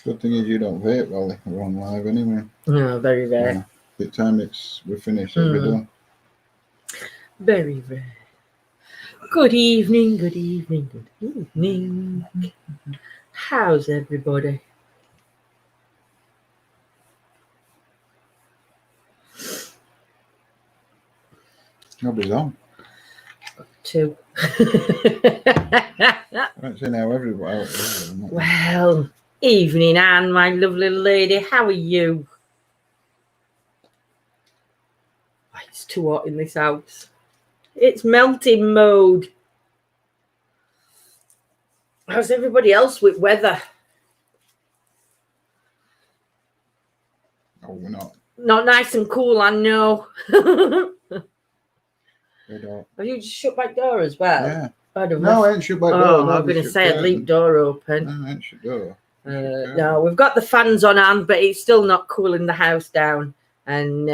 Good thing is you don't vape while we're on live anyway. No, very rare. Yeah. By the time we're finished, it'll be done. Very rare. Good evening, good evening, good evening. How's everybody? Nobody's on. Two. I don't see how everybody else. Well, evening, Anne, my lovely lady. How are you? Oh, it's too hot in this house. It's melting mode. How's everybody else with weather? Oh, we're not. Not nice and cool, I know. We don't. Have you just shut back door as well? Yeah. I don't No, know. I ain't shut back door. Oh, No, I'm going to say I'd leave door open. No, I ain't shut door. No, we've got the fans on hand, but it's still not cooling the house down. And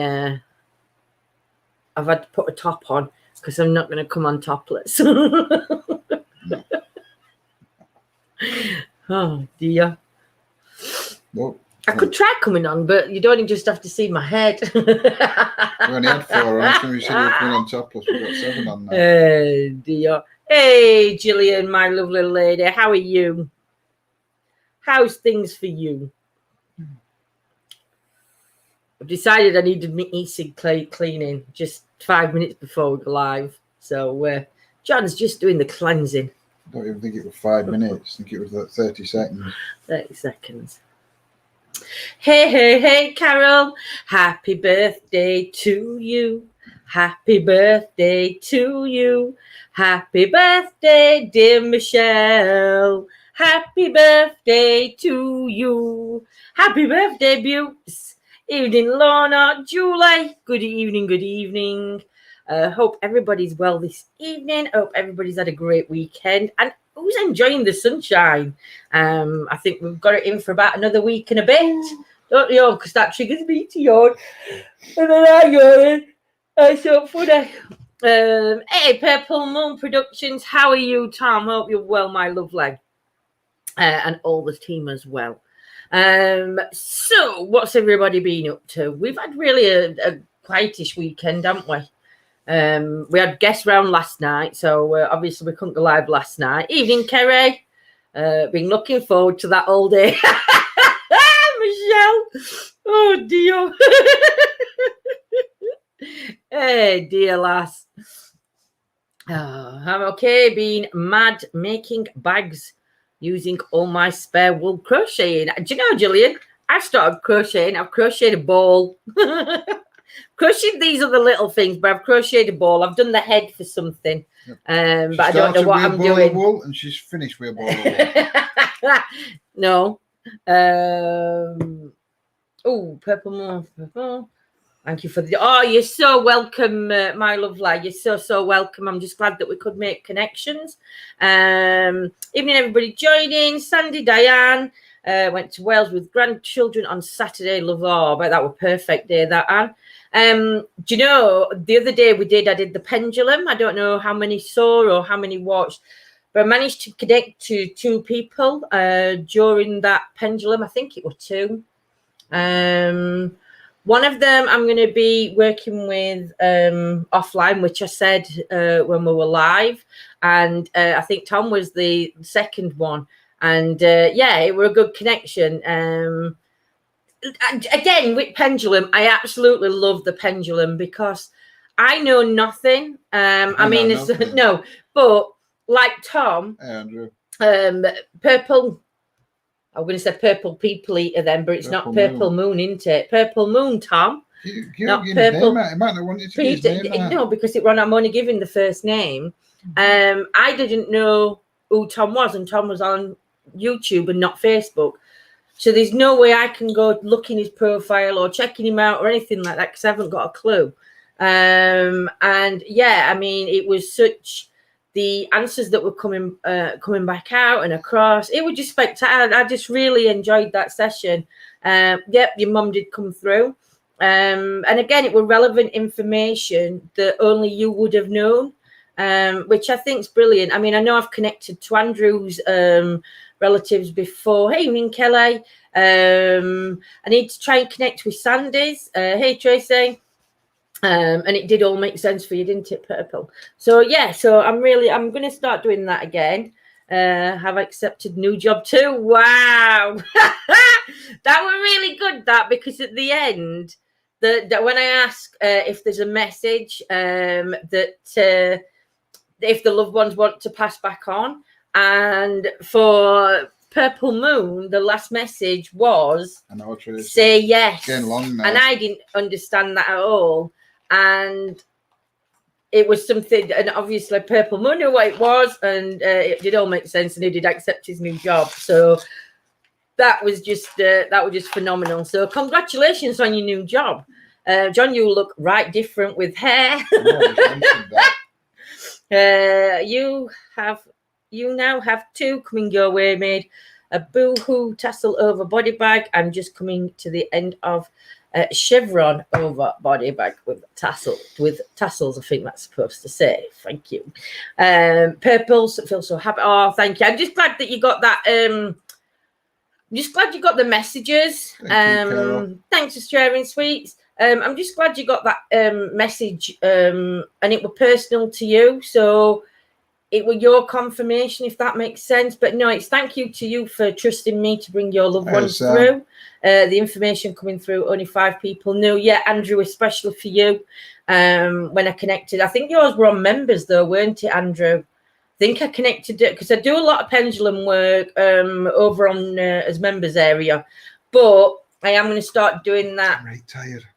I've had to put a top on because I'm not going to come on topless. Oh, dear. Nope. I could try coming on, but you'd only just have to see my head. We only had 4 on, so we said we were coming on topless. We've got 7 on now. Oh, dear. Hey, Gillian, my lovely lady. How are you? How's things for you? I've decided I needed my e-cig cleaning just 5 minutes before we go live. So John's just doing the cleansing. I don't even think it was 5 minutes. I think it was like 30 seconds. 30 seconds. Hey, hey, hey, Carol. Happy birthday to you. Happy birthday to you. Happy birthday, dear Michelle. Happy birthday to you. Happy birthday, Bukes. Evening, Lorna, Julie. Good evening, good evening. Hope everybody's well this evening. Hope everybody's had a great weekend. And who's enjoying the sunshine? I think we've got it in for about another week and a bit. Don't you? Because that triggers me to yawn. And then I yawn. It's so funny. Hey, Purple Moon Productions. How are you, Tom? Hope you're well, my lovely. And all the team as well. So what's everybody been up to? We've had really a quietish weekend, haven't we? We had guests round last night, so obviously we couldn't go live last night. Evening, Kerry. Been looking forward to that all day. Michelle. Oh, dear. Hey, dear lass. Oh, I'm okay. Been mad making bags using all my spare wool crocheting. Do you know, Gillian? I've started crocheting. I've crocheted a ball. Crocheted these other little things, but I've crocheted a ball. I've done the head for something, but I don't know what I'm doing. Wool and she's finished with a ball of wool. No. Oh, purple moon. Thank you for the. Oh, you're so welcome, my lovely. You're so welcome. I'm just glad that we could make connections. Evening, everybody joining. Sandy, Diane. Went to Wales with grandchildren on Saturday. Love, oh, I bet that was a perfect day, that, Anne. Do you know, the other day I did the pendulum. I don't know how many saw or how many watched, but I managed to connect to 2 people during that pendulum. I think it was 2. One of them I'm going to be working with offline, which I said when we were live. And I think Tom was the second one. And yeah, it was a good connection. Again, with pendulum, I absolutely love the pendulum because I know nothing. I mean, it's, no, but like Tom, Hey, Andrew. purple. I'm going to say purple people eater then, but it's not purple moon, isn't it? Purple moon, Tom. Not purple. Name, might not want you to Peter, his name, no, because I'm only giving the first name. I didn't know who Tom was, and Tom was on YouTube and not Facebook. So there's no way I can go look in his profile or checking him out or anything like that because I haven't got a clue. And yeah, I mean, it was such the answers that were coming back out and across. It was just spectacular. I just really enjoyed that session. Yep, your mum did come through. And again, it was relevant information that only you would have known, which I think is brilliant. I mean, I know I've connected to Andrew's relatives before. Hey, Evening, Kelly. I need to try and connect with Sandy's. Hey, Tracy. And it did all make sense for you, didn't it, Purple? So yeah, so I'm going to start doing that again. Have accepted new job too. Wow. That was really good, that, because at the end, that when I ask if there's a message that if the loved ones want to pass back on, and for Purple Moon, the last message was say yes. Long now. And I didn't understand that at all. And it was something, and obviously Purple Moon knew what it was, and it did all make sense, and he did accept his new job. So that was just phenomenal. So congratulations on your new job, John. You look right different with hair. You now have 2 coming your way, made a boohoo tassel over body bag. I'm just coming to the end of chevron over body bag with tassels. I think that's supposed to say. Thank you. Purples feel so happy. Oh, thank you. I'm just glad that you got that. I'm just glad you got the messages. Thanks for sharing, sweets. I'm just glad you got that message, and it was personal to you. So it was your confirmation, if that makes sense. But no, it's thank you to you for trusting me to bring your loved ones through. The information coming through, only 5 people knew. Yeah, Andrew, especially for you. When I connected, I think yours were on members though, weren't it, Andrew? I think I connected it because I do a lot of pendulum work over on as members area, but I am going to start doing that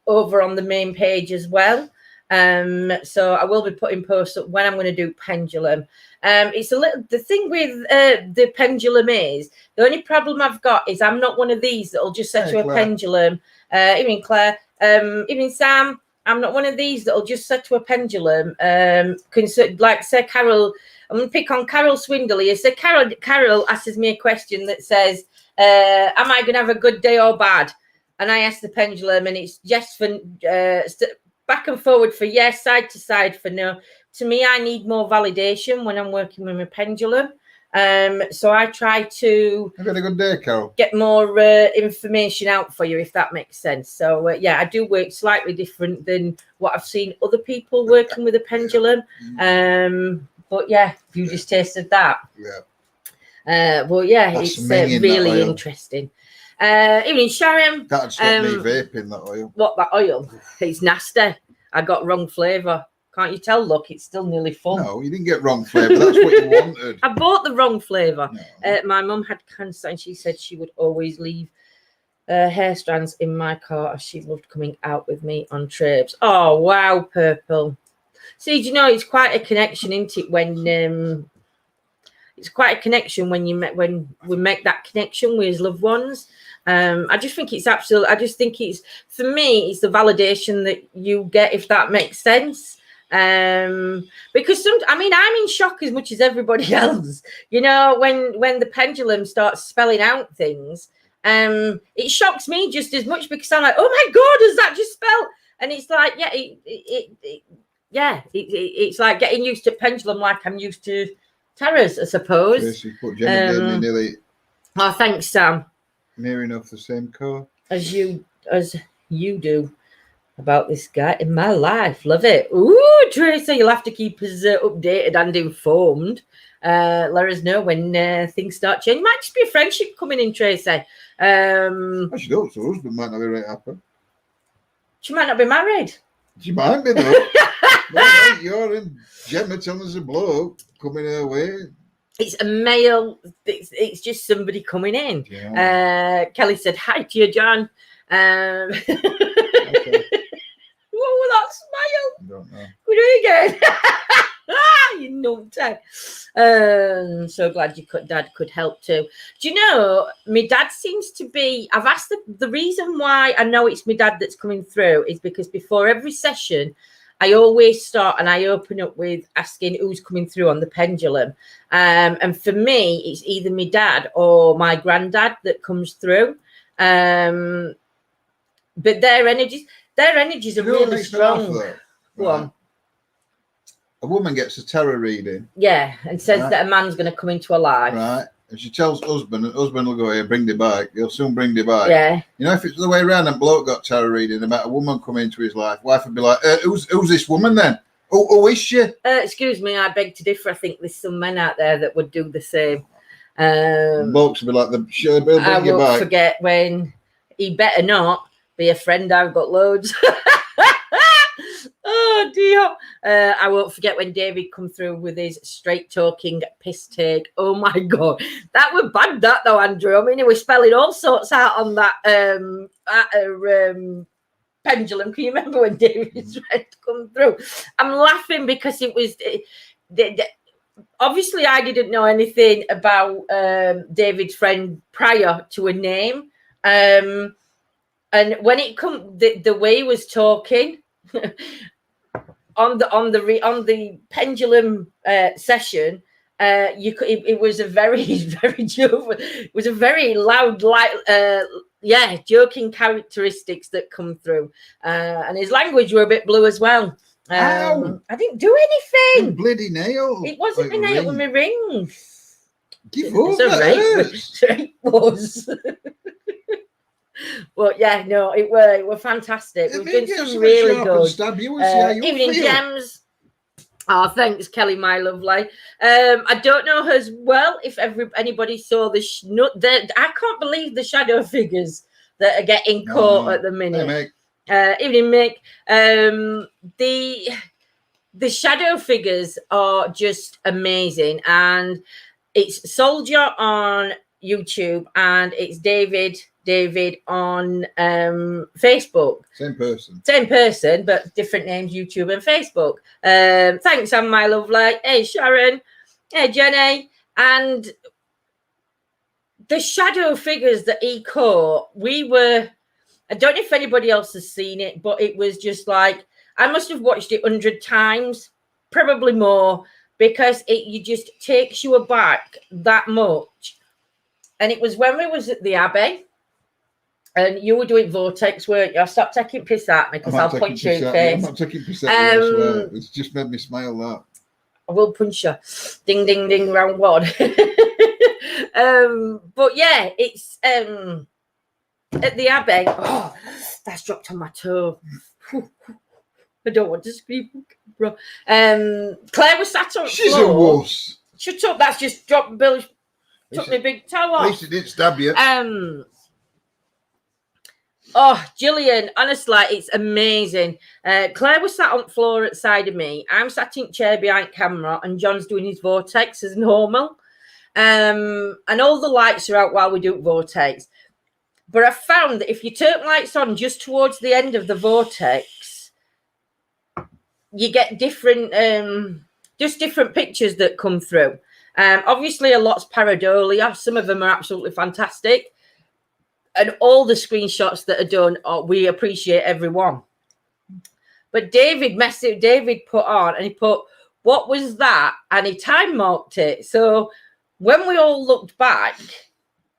over on the main page as well. So I will be putting posts up when I'm going to do pendulum. It's the thing with the pendulum is the only problem I've got is I'm not one of these that'll just set to a pendulum. Evening, Claire. Evening, Sam. I'm not one of these that'll just set to a pendulum. Like say Carol, I'm going to pick on Carol Swindle here. So Carol asks me a question that says, am I going to have a good day or bad? And I ask the pendulum, and it's yes for back and forward for yes, side to side for no. To me, I need more validation when I'm working with my pendulum. So I try to have a good day, Carol. Get more information out for you, if that makes sense. So yeah, I do work slightly different than what I've seen other people working with a pendulum. But yeah, you just tasted that. Yeah. Well, yeah, that's it's really interesting. Evening, Sharon. That'd stop me vaping that oil. What, that oil? It's nasty. I got wrong flavour. Can't you tell? Look, it's still nearly full. No, you didn't get wrong flavour. That's what you wanted. I bought the wrong flavour. No. My mum had cancer, and she said she would always leave hair strands in my car, as she loved coming out with me on trips. Oh, wow, Purple. See, do you know, it's quite a connection, isn't it, when... it's quite a connection when we make that connection with his loved ones. I just think it's absolute. I just think it's, for me, it's the validation that you get, if that makes sense. Because I'm in shock as much as everybody else. You know, when the pendulum starts spelling out things, it shocks me just as much, because I'm like, oh my God, does that just spell? And it's like, yeah, it's like getting used to pendulum, like I'm used to Tara's, I suppose. Yes, you put Jenny nearly. Oh, thanks, Sam. Near enough the same car as you do about this guy in my life. Love it. Ooh, Tracy, you'll have to keep us updated and informed. Let us know when things start changing. Might just be a friendship coming in, Tracy. I should hope so. Husband might not be right happy. She might not be married. She might be though. No, you're in Gemma telling us a bloke coming her way. It's a male. It's just somebody coming in. Yeah. Kelly said hi to you, John. Okay. What was that smile? I don't know. Could do it again. You numpty. So glad Dad could help too. Do you know, my dad seems to be, I've asked the reason why I know it's my dad that's coming through is because before every session, I always start and I open up with asking who's coming through on the pendulum. And for me, it's either my dad or my granddad that comes through. But their energies are really strong. Go on. A woman gets a tarot reading. Yeah, and says that a man's going to come into her life. Right. and she tells husband, and husband will go, here, bring the bike. He'll soon bring the bike. Yeah. You know, if it's the way around and bloke got tarot reading about a woman coming into his life, wife would be like, who's this woman then? Who is she? Excuse me, I beg to differ. I think there's some men out there that would do the same. Blokes would be like, she'll bring I your won't bike. forget when he better not be a friend. I've got loads. Oh dear. I won't forget when David come through with his straight talking piss take. Oh my God. That was bad, that though, Andrew. I mean, he was spelling all sorts out on that pendulum. Can you remember when David's trying to come through? I'm laughing because it was obviously I didn't know anything about David's friend prior to a name. And when it come the way he was talking on the pendulum session, it was a very it was a very loud, joking characteristics that come through, and his language were a bit blue as well. I didn't do anything. Bloody nail. It wasn't my nail with my ring. Give over. It was. But yeah, no, it were fantastic. We've done some really good evening gems. Oh, thanks, Kelly, my lovely. I don't know as well if anybody saw the I can't believe the shadow figures that are getting caught at the minute. Evening, Mick. The shadow figures are just amazing, and it's Soldier on YouTube and it's David on Facebook. Same person, but different names, YouTube and Facebook. Thanks, Anne, my lovely. Hey, Sharon. Hey, Jenny. And the shadow figures that he caught, I don't know if anybody else has seen it, but it was just like, I must have watched it 100 times, probably more, because it just takes you aback that much. And it was when we was at the Abbey, and you were doing Vortex, weren't you? Stop taking piss at me, because I'll punch you in the face. I'm not taking piss at you, I swear. It's just made me smile, that. I will punch you. Ding, ding, ding, round one. But yeah, it's at the Abbey. Oh, that's dropped on my toe. I don't want to scream. Claire was sat on the floor. She's a wuss. Shut up, that's just dropped Bill. Took my big toe off. At least it didn't stab you. Oh, Gillian, honestly, it's amazing. Claire was sat on the floor at the side of me. I'm sat in the chair behind camera, and John's doing his Vortex as normal. And all the lights are out while we do Vortex. But I found that if you turn lights on just towards the end of the Vortex, you get different pictures that come through. Obviously, a lot's pareidolia. Some of them are absolutely fantastic. And all the screenshots that are done, we appreciate everyone. But David put on, and he put, what was that? And he time marked it. So when we all looked back,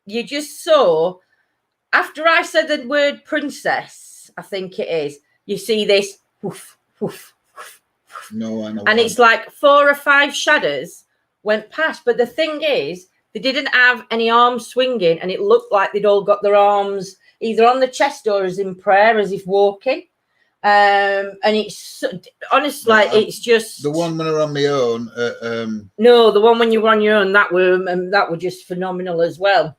you just saw, after I said the word princess, I think it is, you see this woof, woof, woof, woof. No, I know. And it's like 4 or 5 shadows went past. But the thing is, they didn't have any arms swinging, and it looked like they'd all got their arms either on the chest or as in prayer, as if walking. And it's honestly, it's just the one when I'm on my own. No, the one when you were on your own, that were just phenomenal as well.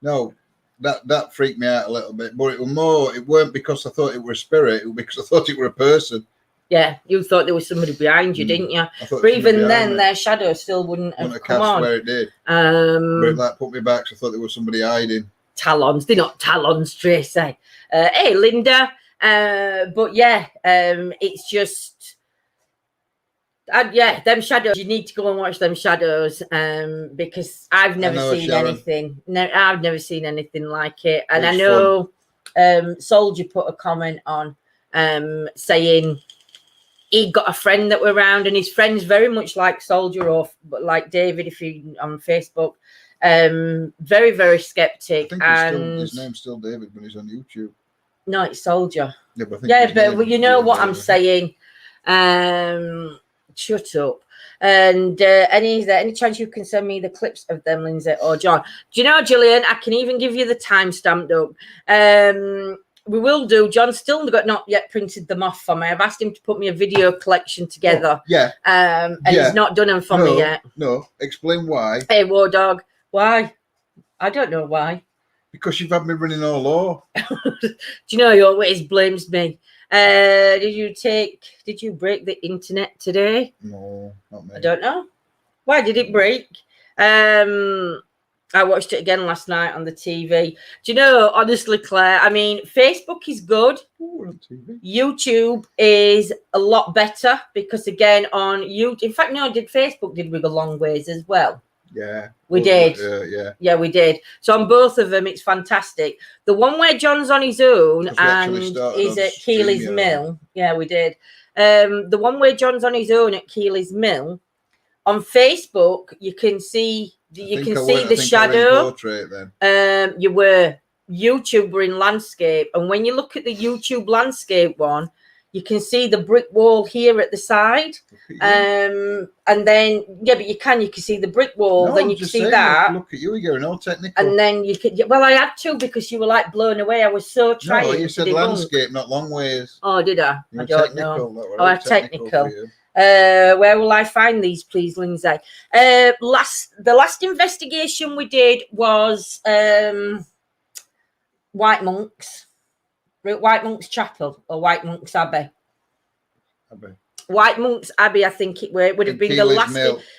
No, that freaked me out a little bit, but it weren't because I thought it were a spirit, it was because I thought it were a person. Yeah, you thought there was somebody behind you, didn't you? But even then, their shadow still wouldn't have come on. Where it did. But that put me back, so I thought there was somebody hiding. Talons, they're not talons, Tracy. Hey, Linda. But yeah, it's just, them shadows. You need to go and watch them shadows, because I've never seen anything. No, I've never seen anything like it. And I know Soldier put a comment on saying he got a friend that were around, and his friend's very much like Soldier, or like David, if you on Facebook. Very, very skeptic. I think his name's still David when he's on YouTube. No, it's Soldier. Yeah, but you know what I'm saying. Shut up. And any chance you can send me the clips of them, Lindsay or John? Do you know, Gillian, I can even give you the time stamped up. We will do. John's still not yet printed them off for me. I've asked him to put me a video collection together. And he's not done them for me yet. No, explain why. Hey, War Dog, why? I don't know why. Because you've had me running all over. Do you know, he always blames me. Did you break the internet today? No, not me. I don't know. Why did it break? I watched it again last night on the TV. Do you know, honestly, Claire, I mean, Facebook is good. Ooh, on TV. YouTube is a lot better because, again, on YouTube, in fact, no, Facebook did Wiggle Long Ways as well. Yeah. We did. Yeah, we did. So on both of them, it's fantastic. The one where John's on his own and is at Keely's Mill. Yeah, we did. The one where John's on his own at Keely's Mill, on Facebook, you can see the shadow. You were YouTube were in landscape, and when you look at the YouTube landscape one, you can see the brick wall here at the side. And then but you can see the brick wall. No, then you can see that. Look at you, you're going all technical. And then you could. Well, I had to because you were like blown away. I was so trying. No, you said landscape, not long ways. Oh, did I? I don't know. Oh, I'm technical. Where will I find these, please, Lindsay? The last investigation we did was White Monks Chapel or White Monks Abbey. White Monks Abbey, I think it would have been the last.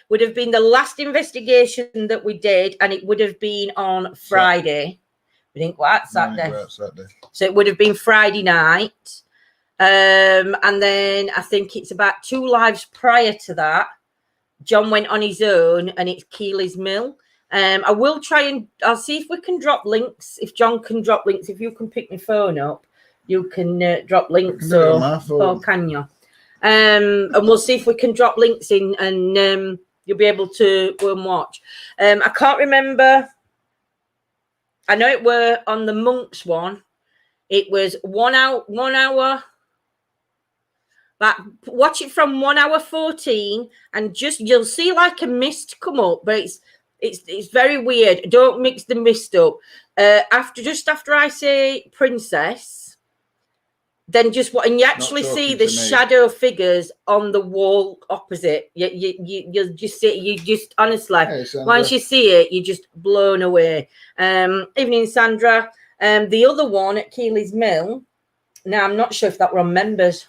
Would have been the last investigation that we did, and it would have been on Friday. We didn't go out Saturday. So it would have been Friday night. And then I think it's about 2 lives prior to that. John went on his own, and it's Keely's Mill. I will try and I'll see if we can drop links. If John can drop links, if you can pick my phone up, you can drop links. Or can you? And we'll see if we can drop links in, and you'll be able to go and watch. I can't remember. I know it were on the Monks one. It was 1 hour. But watch it from 1 hour 14, and you'll see like a mist come up, but it's very weird. Don't mix the mist up. After I say princess, then and you actually see the shadow figures on the wall opposite. You'll just see it. You just honestly, once you see it, you're just blown away. Evening, Sandra. The other one at Keely's Mill. Now I'm not sure if that were on members.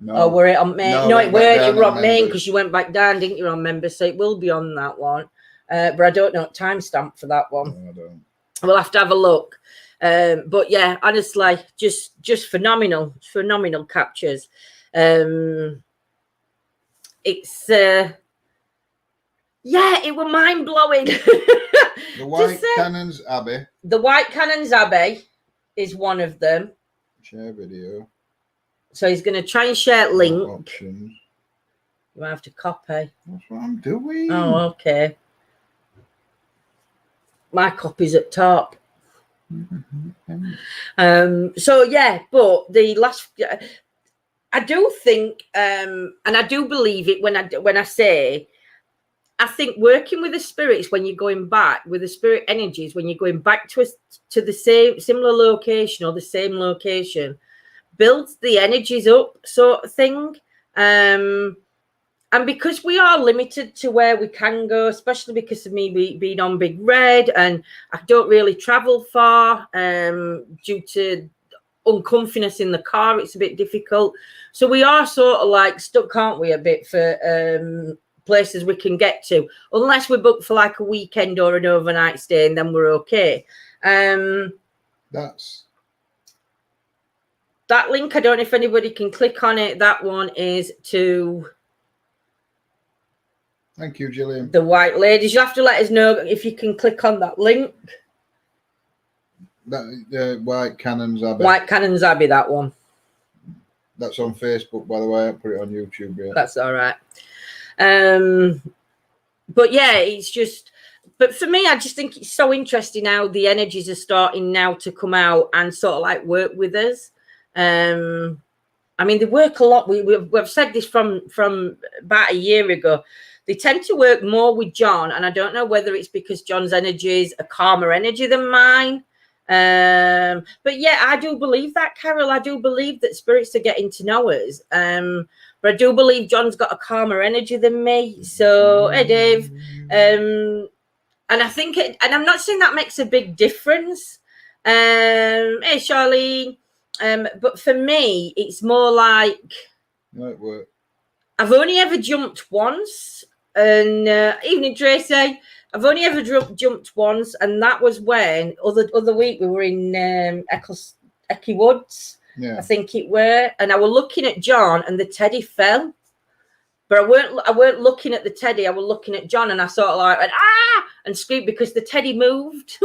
No. Oh, were it on main? No, it weren't. You were on main because you went back down, didn't you, on members? So it will be on that one. But I don't know timestamp for that one. No, I don't. We'll have to have a look. But yeah, honestly, just phenomenal captures. It's it was mind blowing. The White Cannons Abbey. The White Cannons Abbey is one of them. Share video. So he's going to try and share link. Options. You have to copy. That's what I'm doing. Oh, okay. My copy's at top. So yeah, but the last, I do think, and I do believe it when I say, I think working with the spirits when you're going back with the spirit energies, when you're going back to the similar location or the same location, builds the energies up, sort of thing. And because we are limited to where we can go, especially because of me being on Big Red, and I don't really travel far due to uncomfiness in the car, it's a bit difficult. So we are sort of like stuck, aren't we, a bit for places we can get to, unless we're booked for like a weekend or an overnight stay, and then we're okay. That link, I don't know if anybody can click on it. That one is to... Thank you, Gillian. The White Ladies. You have to let us know if you can click on that link. White Cannons Abbey. White Cannons Abbey, that one. That's on Facebook, by the way. I put it on YouTube yet. That's all right. But yeah, it's just... But for me, I just think it's so interesting how the energies are starting now to come out and sort of like work with us. And I mean, they work a lot. We've said this from about a year ago. They tend to work more with John, and I don't know whether it's because John's energy is a calmer energy than mine. But yeah, I do believe that, Carol. I do believe that spirits are getting to know us. But I do believe John's got a calmer energy than me. So, hey, Dave. And I think, and I'm not saying that makes a big difference. Hey, Charlene. But for me, it's more like I've only ever jumped once. And evening, Tracy. I've only ever jumped once, and that was when other week we were in Ecky Woods. Yeah. I think it were, and I was looking at John, and the teddy fell. But I weren't looking at the teddy. I was looking at John, and I sort of like went, ah, and screamed because the teddy moved,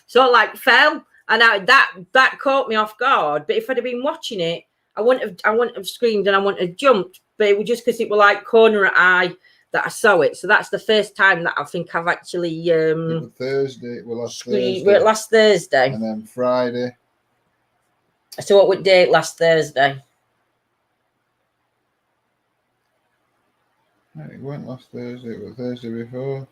sort of like fell, and that caught me off guard. But if I'd have been watching it, I wouldn't have screamed and I wouldn't have jumped. But it was just because it was like corner eye that I saw it. So that's the first time that I think I've actually Thursday. Last Thursday, and then Friday. So what date last Thursday? It weren't last Thursday. It was Thursday before.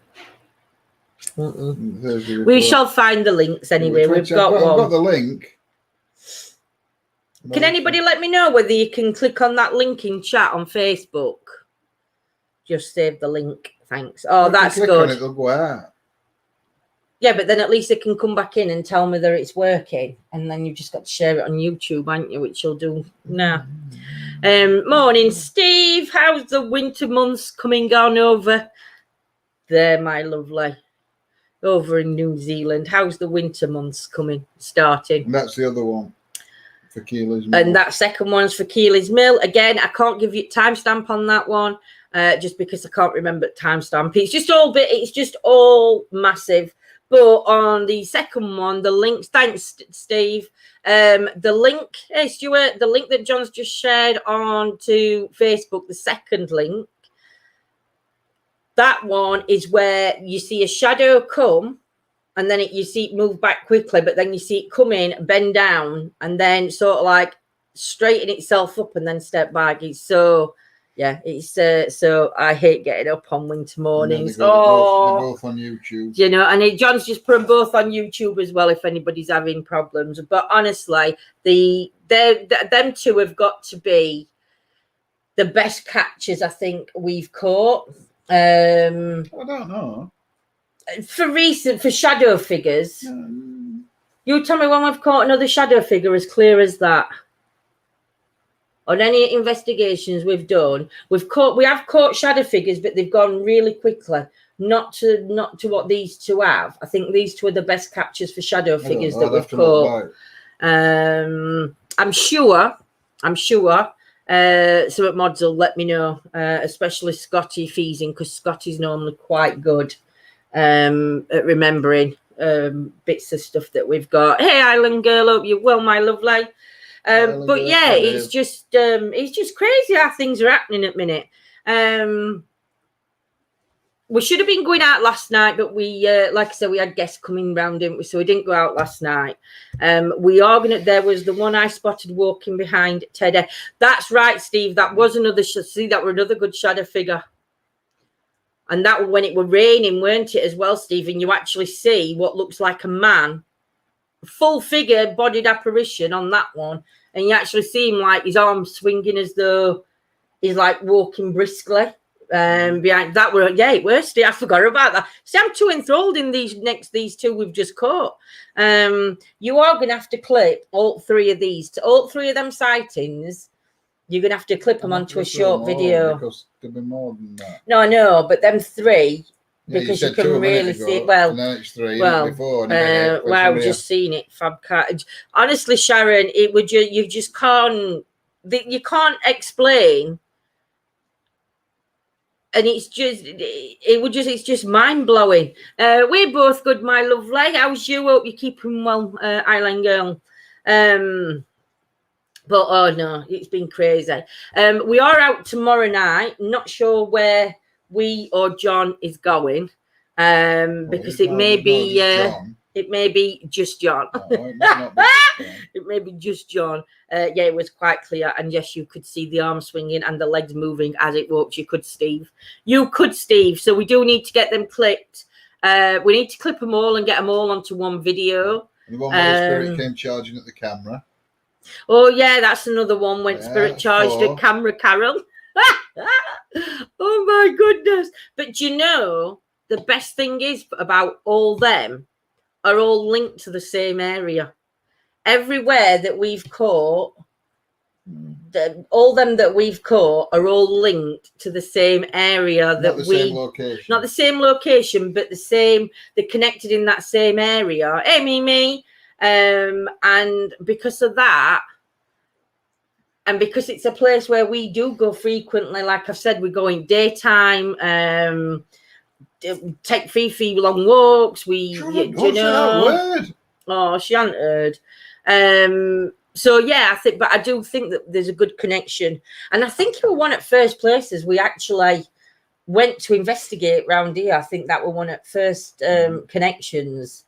Thursday before. We shall find the links anyway. We've got one. I've got the link. Can anybody let me know whether you can click on that link in chat on Facebook? Just save the link. Thanks. Oh, that's good. On it, they'll go out. Yeah, but then at least it can come back in and tell me that it's working. And then you've just got to share it on YouTube, haven't you? Which you'll do now. Morning, Steve. How's the winter months coming on over there, my lovely? Over in New Zealand. How's the winter months starting? And that's the other one. For Keely's Mill. And that second one's for Keely's Mill. Again, I can't give you timestamp on that one. Just because I can't remember timestamp. It's just all massive. But on the second one, the links, thanks, Steve. The link, hey Stuart, the link that John's just shared on to Facebook, the second link, that one is where you see a shadow come, and then you see it move back quickly, but then you see it come in, bend down, and then sort of like straighten itself up and then step back. It's so... Yeah, it's so I hate getting up on winter mornings. They're both on YouTube. You know, and John's just put them both on YouTube as well if anybody's having problems. But honestly, them two have got to be the best catches I think we've caught. I don't know. For shadow figures. You tell me when we've caught another shadow figure as clear as that. On any investigations we've done, we have caught shadow figures, but they've gone really quickly. Not to what these two have. I think these two are the best captures for shadow figures that we've caught. I'm sure. So at mods will let me know, especially Scotty Feasing, because Scotty's normally quite good at remembering bits of stuff that we've got. Hey, Island Girl, hope you're well, my lovely. But yeah, it's just crazy how things are happening at the minute. We should have been going out last night, but we, like I said, we had guests coming round, didn't we? So we didn't go out last night. We are gonna. There was the one I spotted walking behind Teddy. That's right, Steve. That was another. See, that were another good shadow figure. And that when it were raining, weren't it as well, Steve? And you actually see what looks like a man. Full figure bodied apparition on that one, and you actually see him like his arms swinging as though he's like walking briskly behind that. It was. I forgot about that. See, I'm too enthralled in these two we've just caught. You are gonna have to clip all three of them sightings. You're gonna have to clip them onto a short video because there'll be more than that. No, I know, but them three. Because you can really see it. Well, I've just seen it. Fabcat. Honestly, Sharon, it would you just can't. You can't explain, and it's just mind blowing. We're both good, my lovely. How's you? Hope you're keeping well, Island Girl. But oh no, it's been crazy. We are out tomorrow night. Not sure where we or John is going, because it may be It may be just John. Oh, it might not be this time. It may be just John. Yeah, it was quite clear. And yes, you could see the arms swinging and the legs moving as it walks. You could, Steve. You could, Steve. So we do need to get them clipped. We need to clip them all and get them all onto one video. And the one where the spirit came charging at the camera. Oh, yeah, that's another one when spirit charged at camera, Carol. Oh, my goodness. But you know, the best thing is about all them are all linked to the same area. Everywhere that we've caught, all them that we've caught are all linked to the same area. Same location. Not the same location, but they're connected in that same area. Hey, Mimi. And because of that, and because it's a place where we do go frequently, like I've said, we go in daytime, take Fifi long walks. Oh, she hadn't heard. So yeah, I do think that there's a good connection, and I think it was one at first places we actually went to investigate round here. I think that were one at first connections.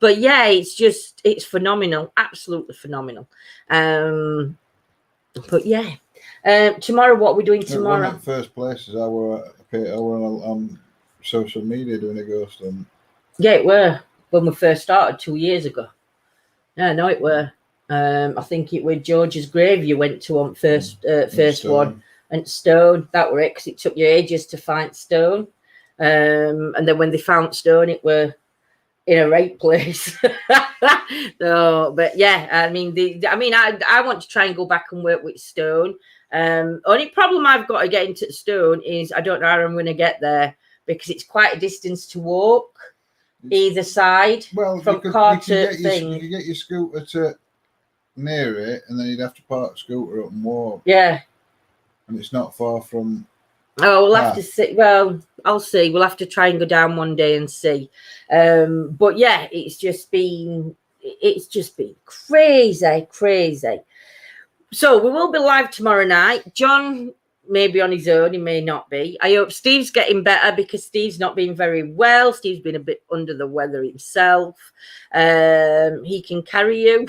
But yeah, it's phenomenal, absolutely phenomenal. But yeah, tomorrow, what are we doing tomorrow? One at first places, I were on social media doing a ghost hunt. Yeah, it were when we first started 2 years ago. Yeah, no, it were. I think it was George's grave you went to on first one, and Stone. That were it, because it took you ages to find Stone. And then when they found Stone, it were in a right place. So, but yeah, I want to try and go back and work with Stone. Only problem I've got to get into Stone is I don't know how I'm going to get there, because it's quite a distance to walk either side. Well, from car to thing. You could get your scooter to near it, and then you'd have to park the scooter up and walk. Yeah. And it's not far from. Oh, we'll have to see. Well, I'll see. We'll have to try and go down one day and see. But yeah, it's just been crazy. So we will be live tomorrow night. John may be on his own. He may not be. I hope Steve's getting better, because Steve's not been very well. Steve's been a bit under the weather himself. He can carry you.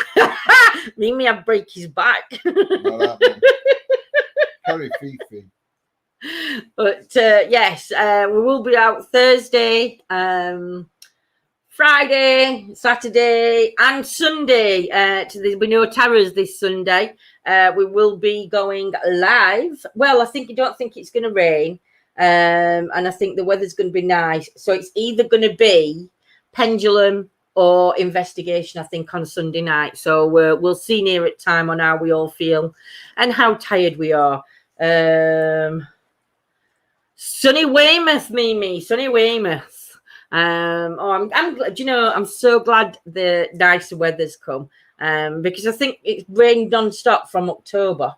Mimi, I'd break his back. Carry Fifi. But yes, we will be out Thursday, Friday, Saturday, and Sunday. There'll be no terrors this Sunday. We will be going live. Well, I don't think it's going to rain, and I think the weather's going to be nice. So it's either going to be pendulum or investigation, I think, on Sunday night. So we'll see near at time on how we all feel and how tired we are. Sunny Weymouth, Mimi. Sunny Weymouth. I'm so glad the nicer weather's come. Because I think it's rained non-stop from October.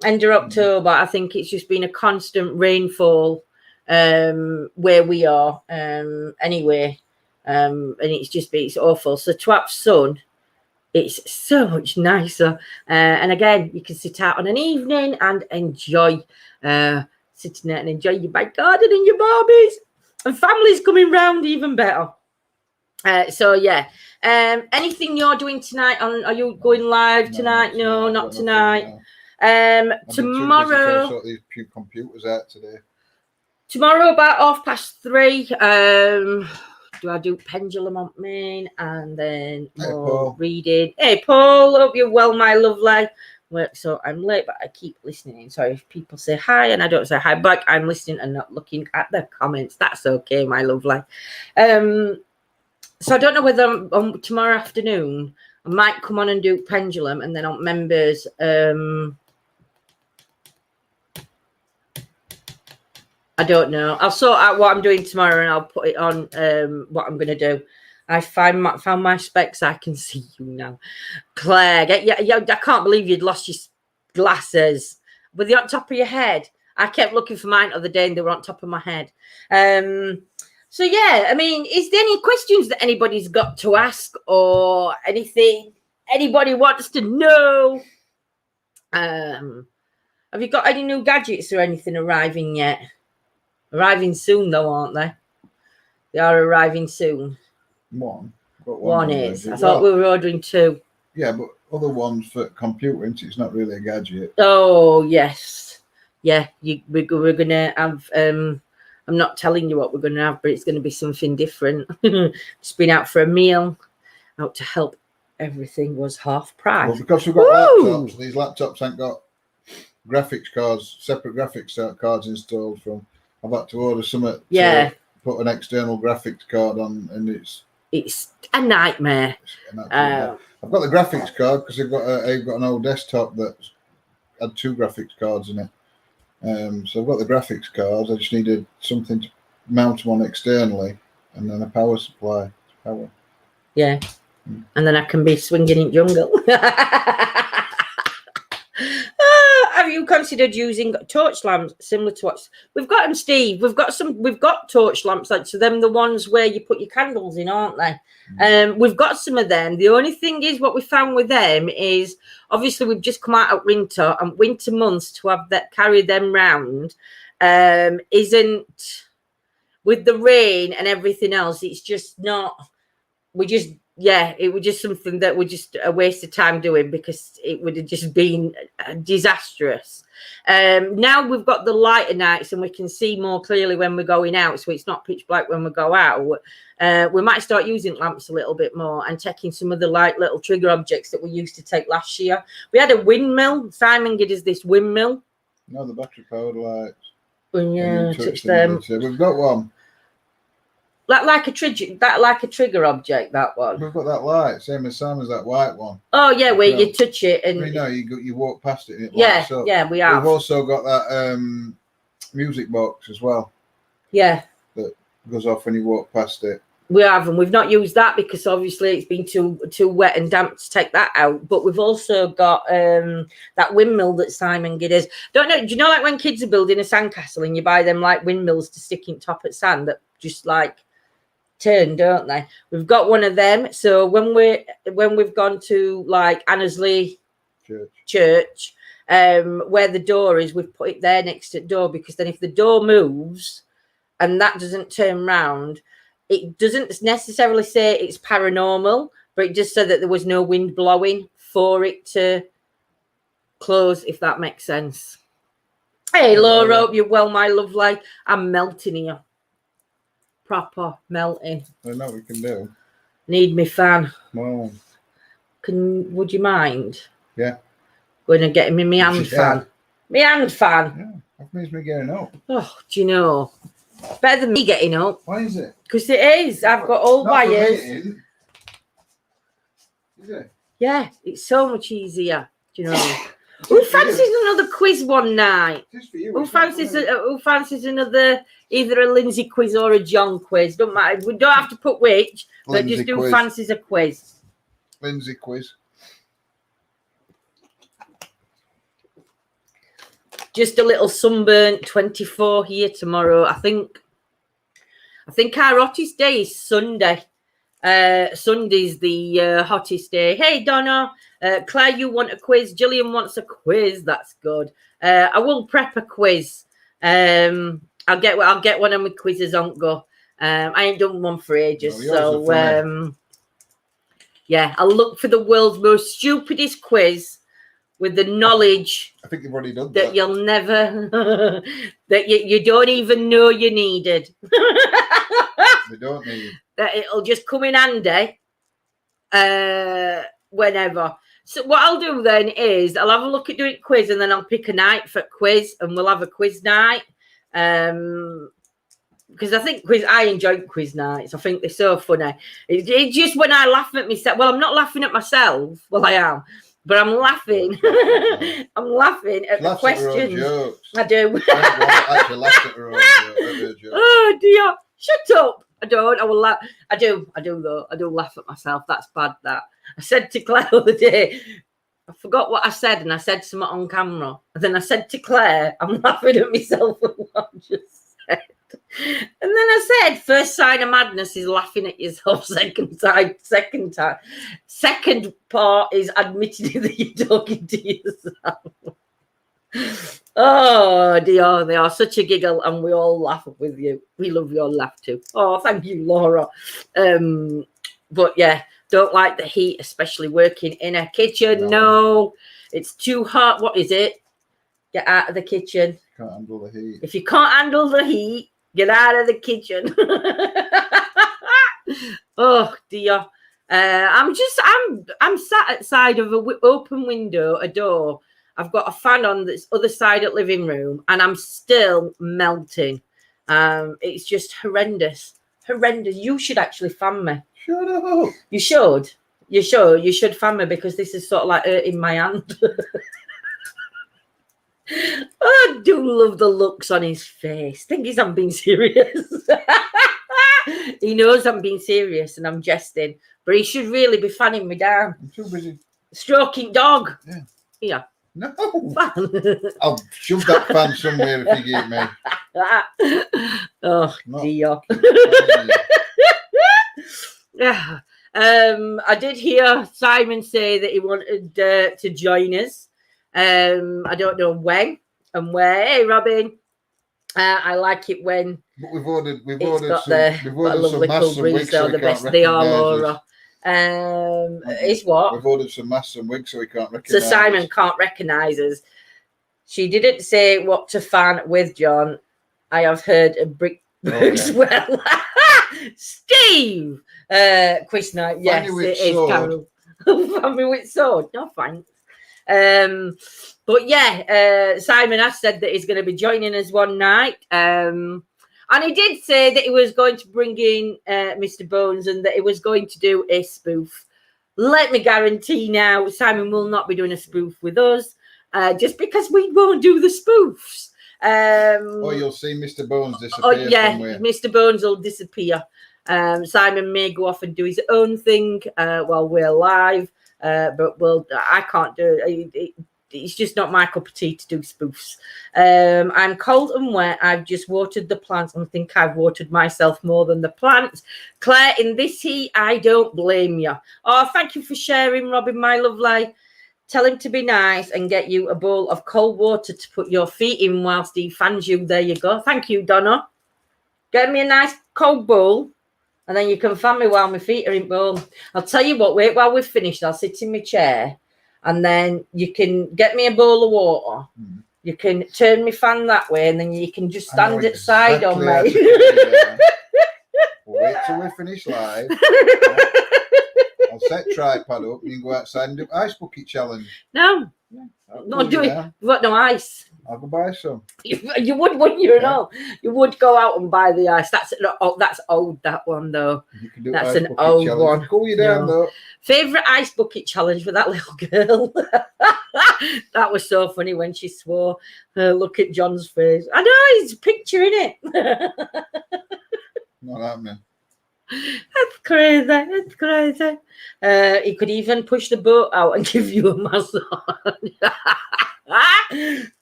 End of October, I think it's just been a constant rainfall where we are. Anyway. And it's awful. So to have sun, it's so much nicer. And again, you can sit out on an evening and enjoy sitting there and enjoy your back garden and your Barbies. And family's coming round even better. So yeah. Anything you're doing tonight? Are you going live tonight? No, not tonight. Tomorrow. Sort these computers out today. Tomorrow about 3:30. Do I do pendulum on main and then more reading? Hey, Paul, hope you're well, my lovely. So I'm late, but I keep listening. Sorry if people say hi and I don't say hi back. I'm listening and not looking at the comments. That's okay, my lovely. So I don't know whether on tomorrow afternoon I might come on and do pendulum, and then on members. I don't know. I'll sort out what I'm doing tomorrow and I'll put it on what I'm going to do. I found my specs. I can see you now. Claire, I can't believe you'd lost your glasses. Were they on top of your head? I kept looking for mine the other day and they were on top of my head. So, yeah, I mean, is there any questions that anybody's got to ask or anything anybody wants to know? Have you got any new gadgets or anything arriving yet? Arriving soon, though, aren't they? They are arriving soon. One. Got One already. is. I thought we were ordering 2. Yeah, but other ones for computer, isn't it? It's not really a gadget. Oh, yes. Yeah, we're going to have... I'm not telling you what we're going to have, but it's going to be something different. Just been out for a meal. Out to help. Everything was half price. Well, because we've got laptops, these laptops ain't got graphics cards, separate graphics cards installed from. I've had to order some to put an external graphics card on, and it's a nightmare. I've got the graphics card because I've got an old desktop that had 2 graphics cards in it. So I've got the graphics cards. I just needed something to mount them on externally, and then a power supply. Power. Yeah. And then I can be swinging in jungle. Have you considered using torch lamps similar to what we've got them, Steve? We've got torch lamps like them, the ones where you put your candles in, aren't they? We've got some of them. The only thing is, what we found with them is obviously we've just come out of winter, and winter months to have that carry them round isn't, with the rain and everything else, it's just not. It was just something that was just a waste of time doing, because it would have just been disastrous. Now we've got the lighter nights and we can see more clearly when we're going out, so it's not pitch black when we go out. We might start using lamps a little bit more and taking some of the light little trigger objects that we used to take last year. We had a windmill. Simon gave us this windmill. No, the battery powered lights. Yeah, we've got one. Like a trigger object, that one. We've got that light, same as that white one. Oh yeah, where you touch it and you walk past it and it lights up. Yeah, we have. We've also got that music box as well. Yeah. That goes off when you walk past it. We have, and we've not used that because obviously it's been too wet and damp to take that out. But we've also got that windmill that Simon gave us. Don't know, do you know, like when kids are building a sandcastle and you buy them like windmills to stick in top at sand that just like turn, don't they? We've got one of them. So when we've gone to like Annesley Church, where the door is, we've put it there next to the door, because then if the door moves and that doesn't turn round, it doesn't necessarily say it's paranormal, but it just said that there was no wind blowing for it to close, if that makes sense. Hey, Laura, hope you're well, my lovely. I'm melting here. Proper melting. I know we can do. Need me fan. Well, would you mind? Yeah. Going and getting me my hand fan. My hand fan. Yeah, that means me getting up. Oh, do you know? Better than me getting up. Why is it? Because it is. I've got all wires. Is it? Yeah, it's so much easier. Do you know? Who fancies another quiz one night? Just for you. Who fancies another, either a Lindsay quiz or a John quiz? Don't matter. We don't have to put which, but just do quiz. Fancies a quiz. Lindsay quiz. Just a little sunburnt 24 here tomorrow. I think our hottest day is Sunday. Sunday's the hottest day. Hey, Donna. Claire, you want a quiz? Gillian wants a quiz. That's good. I will prep a quiz. I'll get one of my quizzes on go. I ain't done one for ages. Yeah, I'll look for the world's most stupidest quiz with the knowledge. I think you've already done that. You'll never, that you don't even know you needed. They don't need. That it'll just come in handy whenever. So what I'll do then is I'll have a look at doing quiz, and then I'll pick a night for quiz, and we'll have a quiz night. Because I think I enjoy quiz nights. I think they're so funny. It's just when I laugh at myself. Well, I'm not laughing at myself. Well, I am. But I'm laughing. I'm laughing at the questions. I do. I actually laughed at her own joke. Oh dear! Shut up! I don't. I will laugh. I do though. I do laugh at myself. That's bad. That I said to Claire the other day. I forgot what I said, and I said something on camera. And then I said to Claire, "I'm laughing at myself at what I just said." And then I said, first sign of madness is laughing at yourself. Second part is admitting that you're talking to yourself. Oh dear, they are such a giggle, and we all laugh with you. We love your laugh too. Oh, thank you, Laura. But yeah, don't like the heat, especially working in a kitchen. No, it's too hot. What is it? Get out of the kitchen. Can't handle the heat. If you can't handle the heat, get out of the kitchen. Oh dear. I'm sat outside of an open window, a door. I've got a fan on this other side of the living room, and I'm still melting. It's just horrendous. You should actually fan me. Shut up. You should. You should fan me, because this is sort of like hurting my hand. I do love the looks on his face. Think I'm being serious. He knows I'm being serious and I'm jesting, but he should really be fanning me down. I'm too busy. Stroking dog. Yeah. Here. No. I'll shove that fan somewhere if you get me. Oh, dear. Yeah. I did hear Simon say that he wanted to join us. I don't know when and where. Hey, Robin. I like it when. But we've ordered some masks and wigs, so we can't They are, recognise Laura. Is what? We've ordered some masks and wigs, so we can't So recognise. Simon can't recognise us. She didn't say what to fan with, John. I have heard a brick as well. Steve, quiz night. Yes, it is, Carol. Fan me with sword. No thanks. But yeah, Simon has said that he's going to be joining us one night. And he did say that he was going to bring in Mr. Bones and that he was going to do a spoof. Let me guarantee now, Simon will not be doing a spoof with us, just because we won't do the spoofs. You'll see Mr. Bones disappear somewhere. Mr. Bones will disappear. Simon may go off and do his own thing while we're live, but I can't do it. It's just not my cup of tea to do spoofs. I'm cold and wet. I've just watered the plants. I think I've watered myself more than the plants. Claire, in this heat, I don't blame you. Oh, thank you for sharing, Robin, my lovely. Tell him to be nice and get you a bowl of cold water to put your feet in whilst he fans you. There you go. Thank you, Donna. Get me a nice cold bowl, and then you can fan me while my feet are in bowl. I'll tell you what, wait while we've finished. I'll sit in my chair, and then you can get me a bowl of water. You can turn my fan that way, and then you can just stand outside on me. Wait till we finish live. I'll set tripod up and you can go outside and do ice bucket challenge. No. Not doing. What? No ice. I'll go buy some. You would, wouldn't you? No, you would go out and buy the ice. That's old. That one though. You can do that's an old challenge. One. Cool you down though. Favorite ice bucket challenge for that little girl. That was so funny when she swore. Look at John's face. I know he's picturing it. Not happening. That's crazy. That's crazy. He could even push the boat out and give you a massage.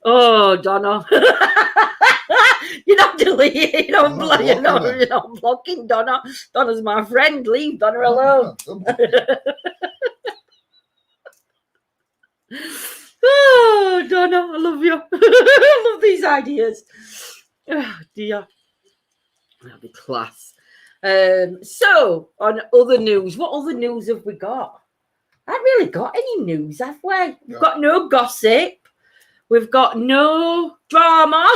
Oh, Donna. You're not deleting. You're not blocking Donna. Donna's my friend. Leave Donna alone. Oh, Donna, I love you. I love these ideas. Oh, dear. That'll be class. So on other news, what other news have we got? I haven't really got any news, have we? We've got no gossip. We've got no drama.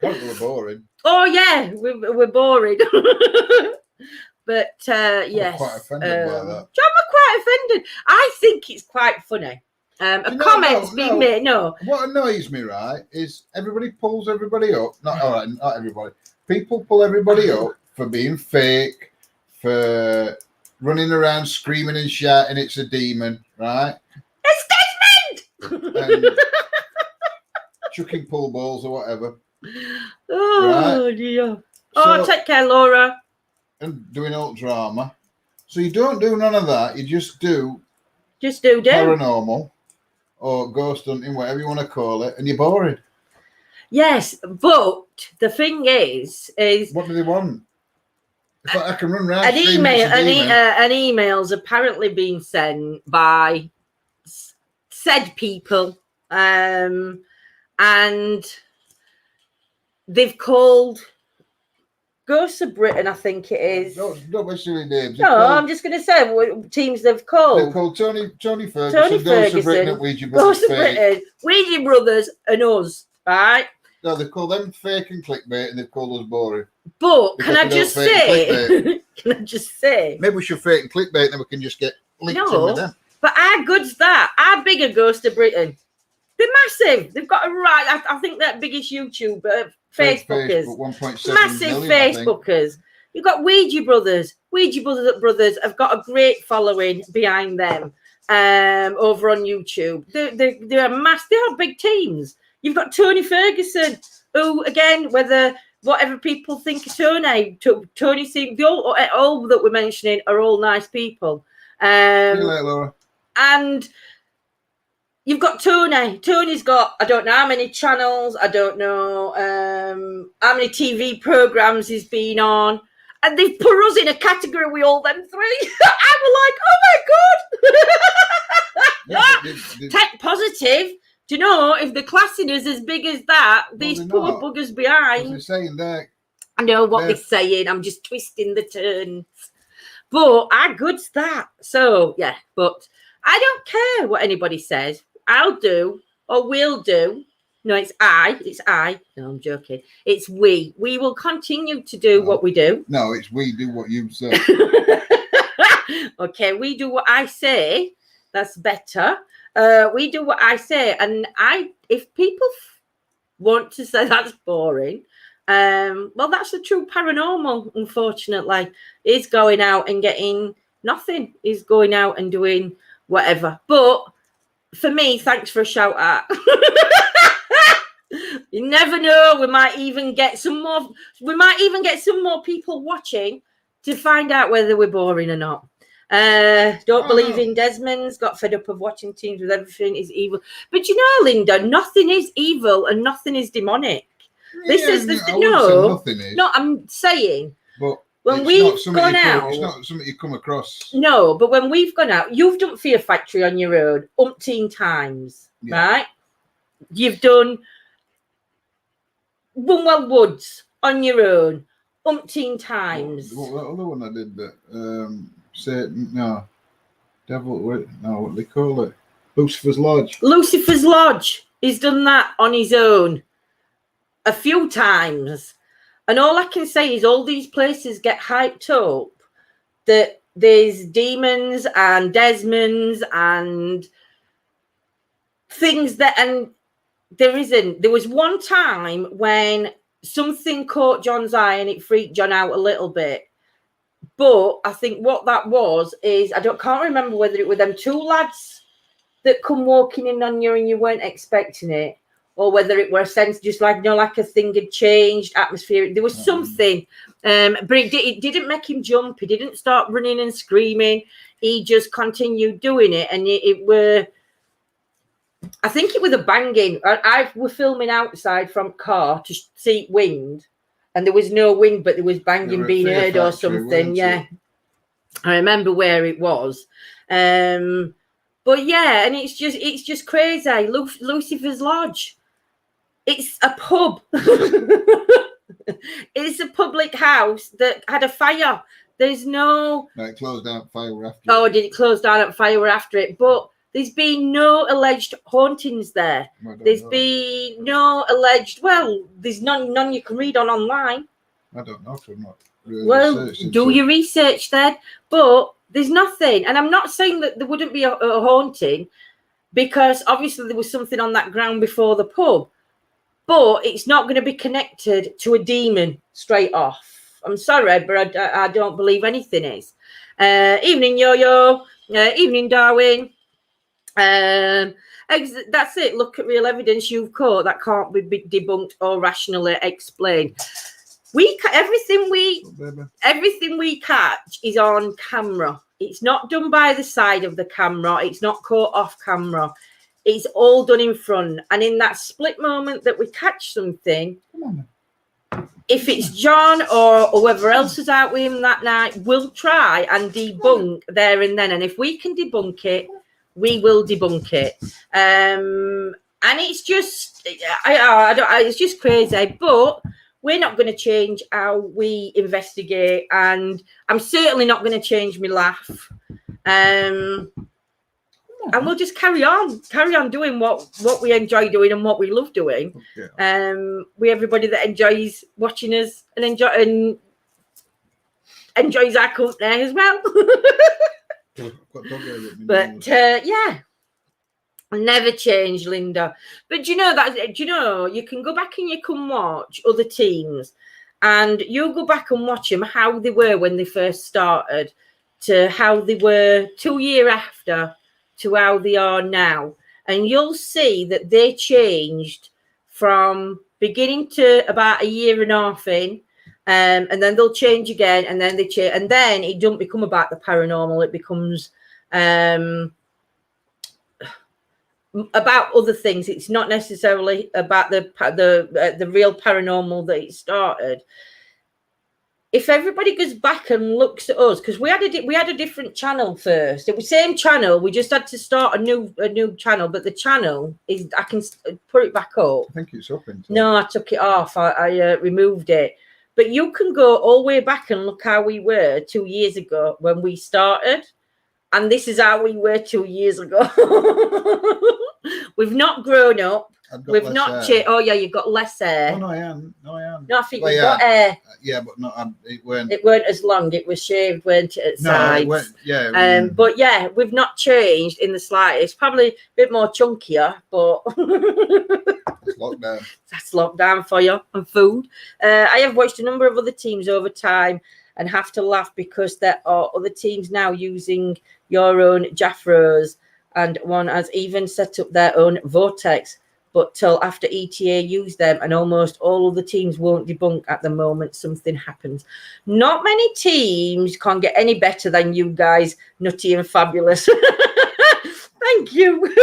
We're boring. Oh yeah, we're boring. But yes, I'm quite offended by that. I'm quite offended. I think it's quite funny. A comment's being made. No, what annoys me, right, is everybody pulls everybody up. Not everybody. People pull everybody up for being fake, for running around screaming and shouting it's a demon, right? It's Desmond! And chucking pull balls or whatever. Oh, right? Dear. Oh, take care, Laura. And doing all drama. So you don't do none of that. You just do paranormal or ghost hunting, whatever you want to call it, and you're boring. Yes, but the thing is what do they want? It's like I can run around. An email's apparently been sent by said people, and they've called Ghosts of Britain, I think it is. Don't mention any names. No, I'm just going to say what teams they've called. They're called Tony Ferguson, Tony Ghosts of Britain, Ferguson, and Ouija Brothers. Ghosts of Britain, Ouija Brothers, and us, right? No, they call them fake and clickbait, and they've called us boring. But can I just say? Can I just say? Maybe we should fake and clickbait, and then we can just get linked in with them. But how good's that? How big are Ghost of Britain? They're massive. They've got a right. I think they're biggest YouTube Facebookers. Massive Facebookers. You've got Ouija Brothers. Ouija Brothers have got a great following behind them over on YouTube. They're They are big teams. You've got Tony Ferguson, who again, whatever people think of Tony seems all that we're mentioning are all nice people. See you later, Laura. And you've got Tony. Tony's got, I don't know how many channels. I don't know how many TV programs he's been on. And they've put us in a category with all them three. I was like, oh my God. Tech positive. Do you know, if the classing is as big as that, these poor buggers behind. They're saying that. I know what they're saying. I'm just twisting the turns. But how good's that? So, yeah, but I don't care what anybody says. I'll do or we'll do. No, it's I. No, I'm joking. It's we. We will continue to do what we do. No, it's we do what you say. Okay, we do what I say. That's better. We do what I say. And if people want to say that's boring, well, that's the true paranormal, unfortunately. Is going out and getting nothing. Is going out and doing whatever. But for me, thanks for a shout out. You never know. We might even get some more people watching to find out whether we're boring or not. Don't believe in Desmond's. Got fed up of watching teams with everything is evil. But you know, Linda, nothing is evil and nothing is demonic. This is no. I'm saying, but when we've gone out, it's not something you come across. No, but when we've gone out, you've done Fear Factory on your own umpteen times, right? You've done Bunwell Woods on your own umpteen times. What that other one I did that Satan, no, devil, no, what do they call it? Lucifer's Lodge. Lucifer's Lodge. He's done that on his own a few times. And all I can say is all these places get hyped up that there's demons and Desmonds and things that, and there isn't. There was one time when something caught John's eye and it freaked John out a little bit. But I think what that was is, can't remember whether it were them two lads that come walking in on you and you weren't expecting it, or whether it were a sense just like, like a thing had changed, atmosphere. There was something, but it didn't make him jump. He didn't start running and screaming. He just continued doing it. And I think it was a banging. I were filming outside from car to see wind. And there was no wind, but there was banging being heard or something. Yeah. I remember where it was. But yeah, and it's just crazy. Lucifer's Lodge. It's a pub. It's a public house that had a fire. There's no... No, it closed down at fire after it. Oh, did it close down at fire after it? But there's been no alleged hauntings there. There's been no alleged... Well, there's none you can read online. I don't know, so I'm not really do your research then. But there's nothing. And I'm not saying that there wouldn't be a haunting, because obviously there was something on that ground before the pub. But it's not going to be connected to a demon straight off. I'm sorry, but I don't believe anything is. Evening, Yo-Yo. Evening, Darwin. That's it. Look at real evidence you've caught that can't be debunked or rationally explained. Everything we catch is on camera. It's not done by the side of the camera. It's not caught off camera. It's all done in front. And in that split moment that we catch something, if it's John or whoever else is out with him that night, we'll try and debunk there and then. And if we can debunk it, we will debunk it. And it's just, it's just crazy. But we're not going to change how we investigate, and I'm certainly not going to change my laugh. And we'll just carry on doing what we enjoy doing and what we love doing. We everybody that enjoys watching us and enjoys our company as well. But yeah, never change, Linda. But do you know you can go back and you can watch other teams, and you'll go back and watch them how they were when they first started to how they were 2 years after to how they are now, and you'll see that they changed from beginning to about a year and a half in. And then they'll change again, and then they change, and then it don't become about the paranormal. It becomes about other things. It's not necessarily about the real paranormal that it started. If everybody goes back and looks at us, because we had a different channel first. It was the same channel. We just had to start a new channel, but the channel is, I can put it back up. I think it's up. No, I took it off. I removed it. But you can go all the way back and look how we were 2 years ago when we started. And this is how we were 2 years ago. We've not grown up. We've not changed. Oh, yeah, you've got less hair. Oh, no, I am. No, I think you've got hair. Yeah, but not. It weren't as long. It was shaved, weren't it, at sides? It weren't, yeah. But yeah, we've not changed in the slightest. Probably a bit more chunkier, but... That's lockdown. That's lockdown for you and food. I have watched a number of other teams over time and have to laugh because there are other teams now using your own Jaffros, and one has even set up their own vortex. But till after ETA use them, and almost all other teams won't debunk at the moment something happens. Not many teams can get any better than you guys, nutty and fabulous. Thank you.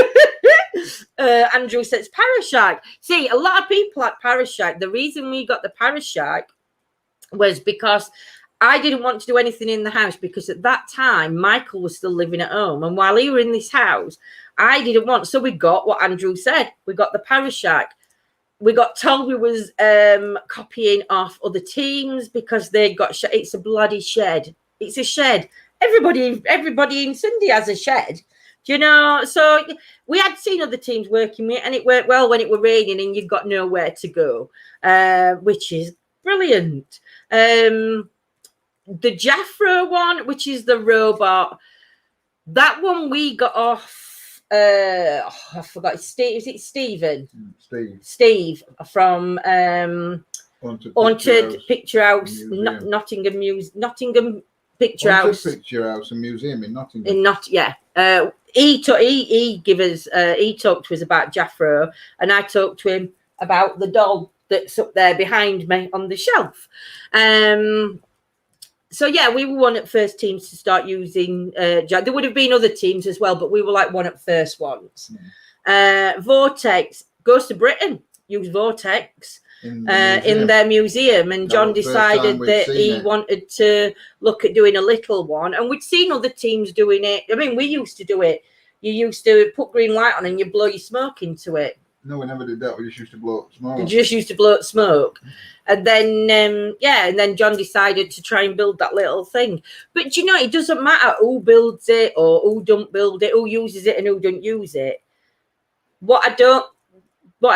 Andrew says Parashark. See, a lot of people like Parashark. The reason we got the Parashark was because I didn't want to do anything in the house, because at that time Michael was still living at home, and while he were in this house, I didn't want. So we got what Andrew said. We got the Parashark. We got told we was copying off other teams because they got. It's a bloody shed. It's a shed. Everybody in Sunday has a shed. You know, so we had seen other teams working with it, and it worked well when it were raining and you've got nowhere to go, which is brilliant. The Jaffro one, which is the robot, that one we got off. I forgot. Steve, is it Stephen? Steve from Haunted Picture House, Nottingham Picture House. Picture House and Museum in Nottingham. He talked to us about Jaffro, and I talked to him about the doll that's up there behind me on the shelf. So yeah, we were one of the first teams to start using there would have been other teams as well, but we were like one of the first ones. Vortex, Ghost of Britain use Vortex in their museum, and John decided that he wanted to look at doing a little one, and we'd seen other teams doing it. I mean, we used to do it. You used to put green light on and you blow your smoke into it. No, we never did that. We just used to blow up smoke. You just used to blow up smoke. And then, and then John decided to try and build that little thing. But, you know, it doesn't matter who builds it or who don't build it, who uses it and who don't use it. What I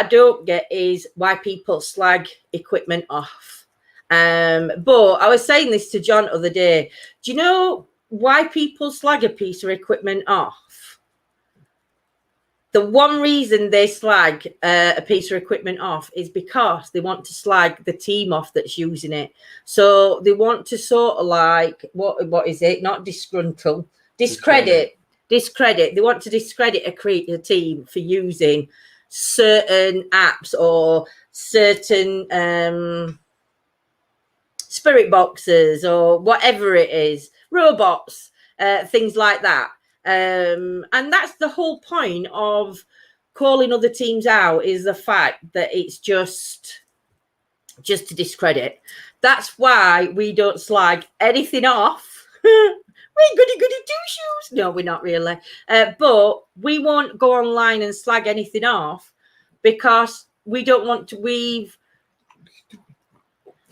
don't get is why people slag equipment off. But I was saying this to John the other day. Do you know why people slag a piece of equipment off? The one reason they slag a piece of equipment off is because they want to slag the team off that's using it. So they want to sort of like, what is it? Not disgruntle, discredit. They want to discredit a team for using certain apps or certain spirit boxes or whatever it is, robots, things like that. And that's the whole point of calling other teams out, is the fact that it's just to discredit. That's why we don't slag anything off. We're goody two-shoes. No, we're not really. But we won't go online and slag anything off because we don't want to.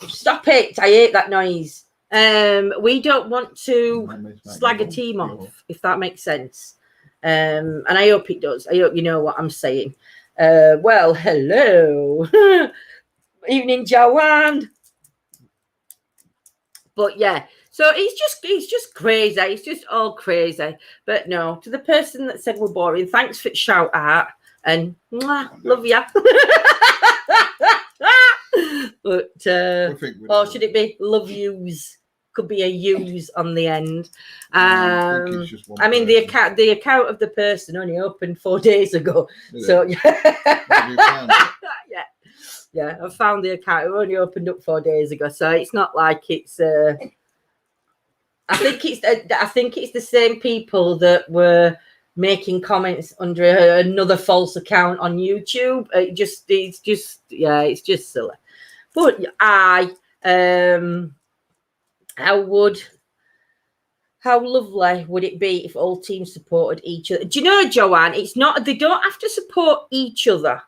Stop it. I hate that noise. We don't want to slag a team off, if that makes sense. And I hope it does. I hope you know what I'm saying. Well, hello. Evening, Joanne. But yeah, so it's just crazy. It's just all crazy. But no, to the person that said we're boring, thanks for the shout out and mwah, love ya. But or should it be love yous? Could be a use on the end. I mean the account of the person only opened 4 days ago. So yeah, I found the account. It only opened up 4 days ago, so it's not like it's. I think it's the same people that were making comments under another false account on YouTube. It's just silly. But how lovely would it be if all teams supported each other? Do you know, Joanne? It's not. They don't have to support each other.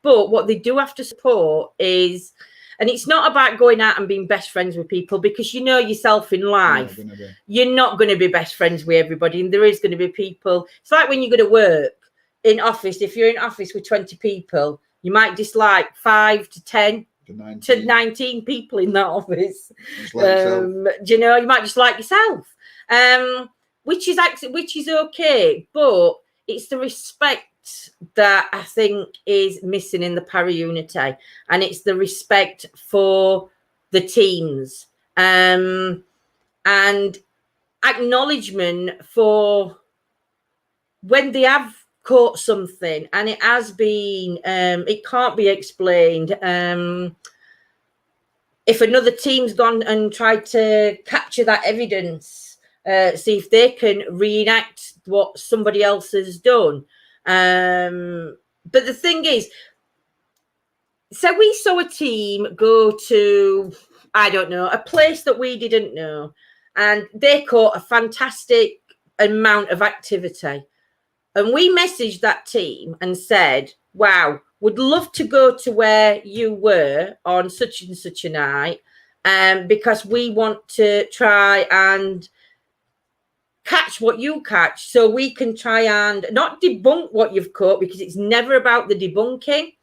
But what they do have to support is, and it's not about going out and being best friends with people, because you know yourself in life, you're not going to be best friends with everybody. And there is going to be people. It's like when you go to work in office. If you're in office with 20 people, you might dislike 5 to 10 to 19 people in that office. Do you know, you might just like yourself, which is okay. But it's the respect that I think is missing in the para unity, and it's the respect for the teams, and acknowledgement for when they have caught something and it has been it can't be explained. If another team's gone and tried to capture that evidence, see if they can reenact what somebody else has done. But the thing is, so we saw a team go to, I don't know, a place that we didn't know, and they caught a fantastic amount of activity. And we messaged that team and said, wow, would love to go to where you were on such and such a night, because we want to try and catch what you catch, so we can try and not debunk what you've caught, because it's never about the debunking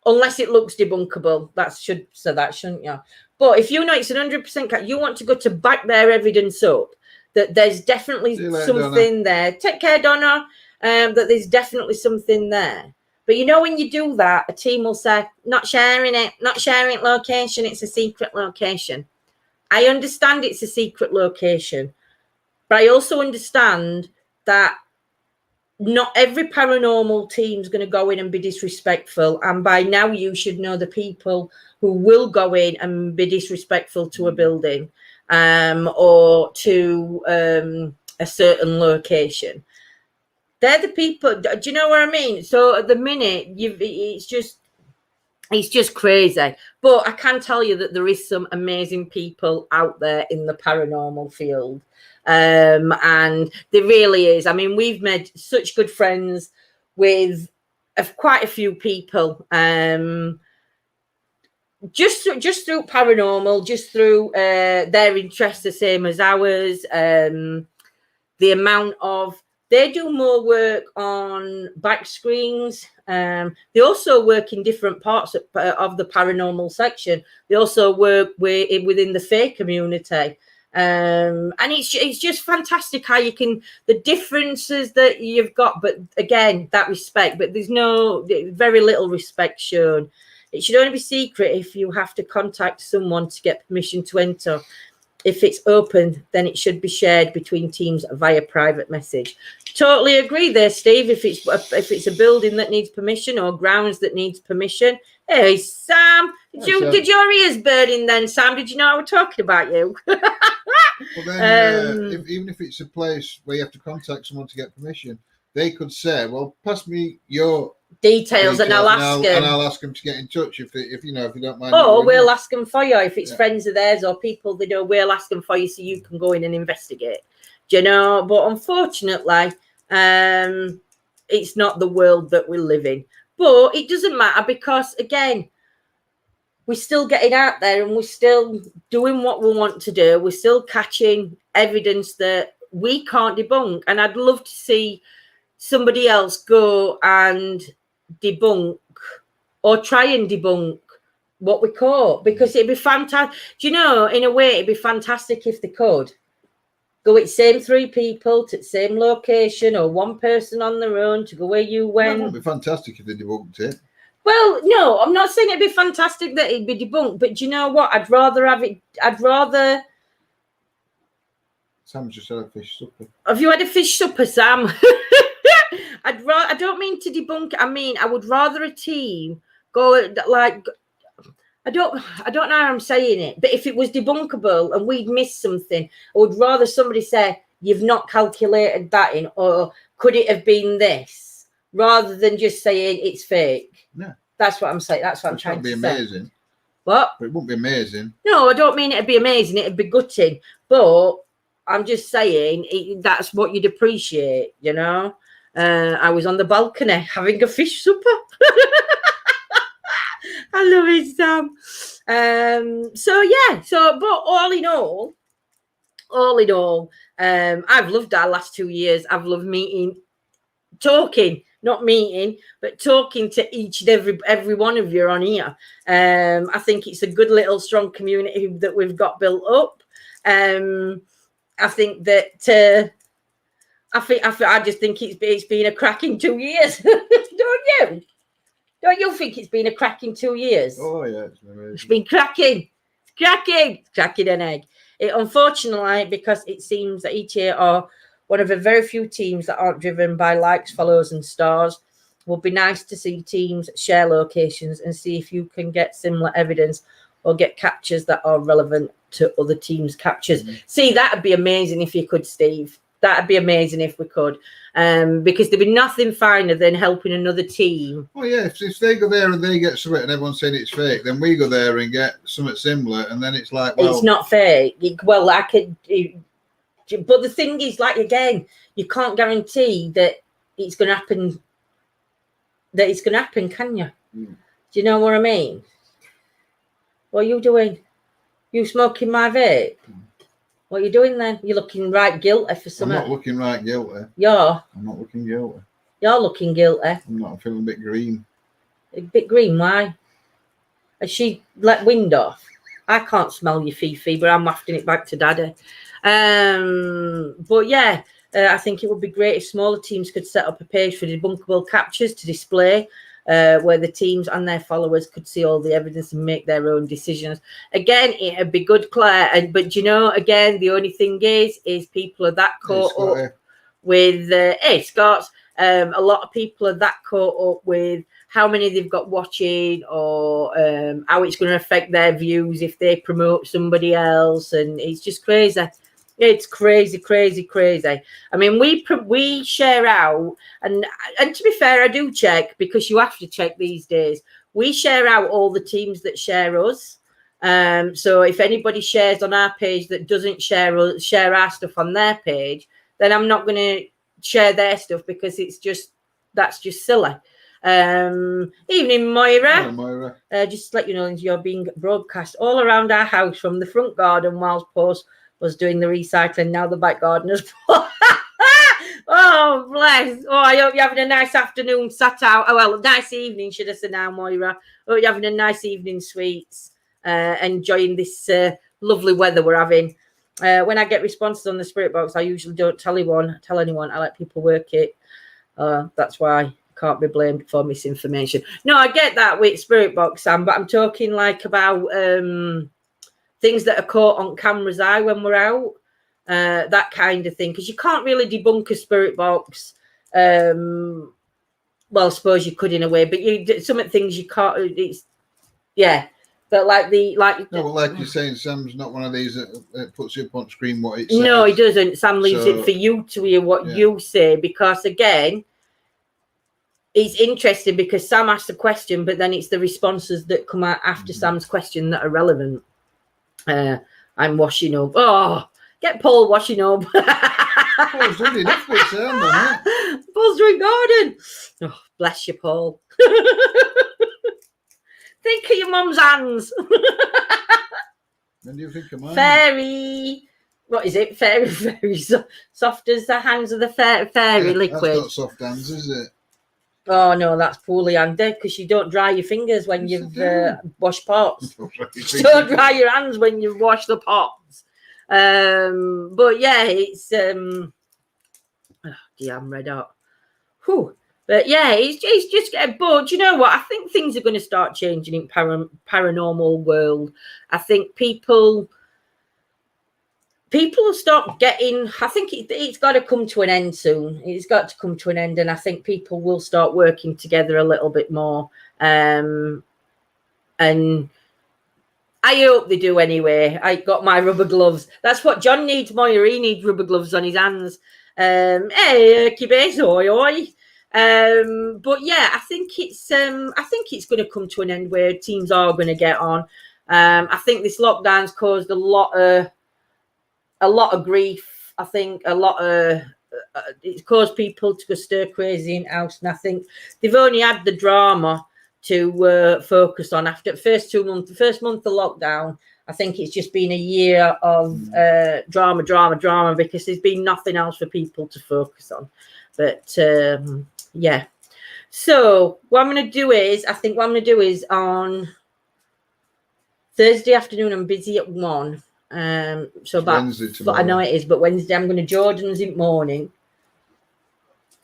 unless it looks debunkable. That shouldn't you? But if you know it's 100% catch, you want to go to back their evidence up that there's definitely something there. Take care, Donna. That there's definitely something there. But you know, when you do that, a team will say, not sharing location, it's a secret location. I understand it's a secret location. But I also understand that not every paranormal team's going to go in and be disrespectful. And by now you should know the people who will go in and be disrespectful to a building or to a certain location. They're the people. Do you know what I mean? So at the minute, it's just crazy. But I can tell you that there is some amazing people out there in the paranormal field. And there really is. I mean, we've made such good friends with quite a few people, just through paranormal, just through their interests the same as ours. The amount of, they do more work on back screens. They also work in different parts of the paranormal section. They also work within the faith community. And it's just fantastic how you can, the differences that you've got, but again, that respect, but there's very little respect shown. It should only be secret if you have to contact someone to get permission to enter. If it's open, then it should be shared between teams via private message. Totally agree there, Steve. If it's a building that needs permission or grounds that needs permission. Hey, Sam, did your ears burning then, Sam? Did you know I was talking about you? Well, then, even if it's a place where you have to contact someone to get permission, they could say, well, pass me your details and I'll ask them. And I'll ask them to get in touch if you don't mind. Or we'll ask them for you if it's friends of theirs or people they know. We'll ask them for you so you can go in and investigate. Do you know? But unfortunately, it's not the world that we live in. But it doesn't matter because, again, we're still getting out there and we're still doing what we want to do. We're still catching evidence that we can't debunk. And I'd love to see somebody else go and debunk or try and debunk what we caught, because it'd be fantastic. Do you know, in a way, it'd be fantastic if they could go with the same 3 people to the same location, or one person on their own to go where you went. It would be fantastic if they debunked it. Well, no, I'm not saying it'd be fantastic that it'd be debunked, but do you know what? I'd rather. Sam's just had a fish supper. Have you had a fish supper, Sam? I don't mean to debunk it. I mean, I would rather a team go like. I don't know how I'm saying it, but if it was debunkable and we'd missed something, I would rather somebody say, you've not calculated that in, or could it have been this, rather than just saying it's fake. Yeah. That's what I'm saying. That's what I'm trying to say. It would be amazing. What? But it wouldn't be amazing. No, I don't mean it'd be amazing. It'd be gutting. But I'm just saying that's what you'd appreciate, you know. I was on the balcony having a fish supper. I love it, Sam. But all in all, I've loved our last 2 years. I've loved talking to each and every one of you on here. I think it's a good little strong community that we've got built up. I think that I just think it's been a cracking 2 years. Don't you? Don't you think it's been a cracking 2 years? Oh, yeah. It's been amazing. It's been cracking. Cracking an egg. Unfortunately, because it seems that ETA are one of the very few teams that aren't driven by likes, follows, and stars. It would be nice to see teams share locations and see if you can get similar evidence or get captures that are relevant to other teams' captures. Mm-hmm. See, that'd be amazing if you could, Steve. That'd be amazing if we could. Because there'd be nothing finer than helping another team. Well, yeah, if they go there and they get something and everyone's saying it's fake, then we go there and get something similar, and then it's like, well, it's not fake. Well, I could, but the thing is, like, again, you can't guarantee that it's going to happen. That it's going to happen, can you? Mm. Do you know what I mean? What are you doing? You smoking my vape? Mm. What are you doing then? You're looking right guilty for something. I'm not looking right guilty. I'm not looking guilty. You're looking guilty. I'm not. I'm feeling a bit green. A bit green? Why? Has she let wind off? I can't smell your Fifi, but I'm wafting it back to Daddy. But yeah, I think it would be great if smaller teams could set up a page for debunkable captures to display, where the teams and their followers could see all the evidence and make their own decisions. Again, it'd be good, Claire. But you know, again, the only thing is people are that caught up with Scots. A lot of people are that caught up with how many they've got watching, or how it's going to affect their views if they promote somebody else, and it's just crazy. It's crazy. I mean, we share out, and to be fair, I do check, because you have to check these days. We share out all the teams that share us. So if anybody shares on our page that doesn't share our stuff on their page, then I'm not going to share their stuff, because that's just silly. Evening, Moira. Hello, Moira. Just to let you know, you're being broadcast all around our house from the front garden whilst Post was doing the recycling. Now the back gardeners. Oh, bless. Oh, I hope you're having a nice afternoon sat out. Oh, well, nice evening, should I say now, Moira. Hope you're having a nice evening, sweets. Enjoying this lovely weather we're having. When I get responses on the Spirit Box, I usually don't tell anyone. I let people work it. That's why I can't be blamed for misinformation. No, I get that with Spirit Box, Sam, but I'm talking like about things that are caught on camera's eye when we're out, that kind of thing. Because you can't really debunk a Spirit Box. Well, I suppose you could in a way, but some of the things you can't. It's but like no, but like you're saying, Sam's not one of these that puts up on screen what it says. No, he doesn't. Sam leaves it for you to hear what you say, because again, it's interesting because Sam asked a question, but then it's the responses that come out after Sam's question that are relevant. I'm washing up. Oh, get Paul washing up. Paul's doing enough with sound on it. Paul's doing garden. Oh, bless you, Paul. Think of your mum's hands. When do you think of mine? Fairy. What is it? Fairy, soft as the hands of the fairy liquid. That's not soft hands, is it? Oh no, that's poorly handed because you don't dry your fingers when you've washed pots. Don't dry your hands when you've washed the pots. But yeah, it's oh dear, I'm red hot. Whew. But yeah, it's just but you know what? I think things are going to start changing in paranormal world. I think people will stop getting. I think it's got to come to an end soon. It's got to come to an end, and I think people will start working together a little bit more. And I hope they do anyway. I got my rubber gloves. That's what John needs. Moira, he needs rubber gloves on his hands. Hey, kibes, oi, oi. But yeah, I think it's going to come to an end where teams are going to get on. I think this lockdown's caused a lot of grief. I think it's caused people to go stir crazy in house, and I think they've only had the drama to focus on after the first month of lockdown. I think it's just been a year of drama because there's been nothing else for people to focus on. But yeah. So what I'm going to do is, on Thursday afternoon, I'm busy at 1. So about Wednesday tomorrow. I know it is, but Wednesday I'm going to Jordan's in morning.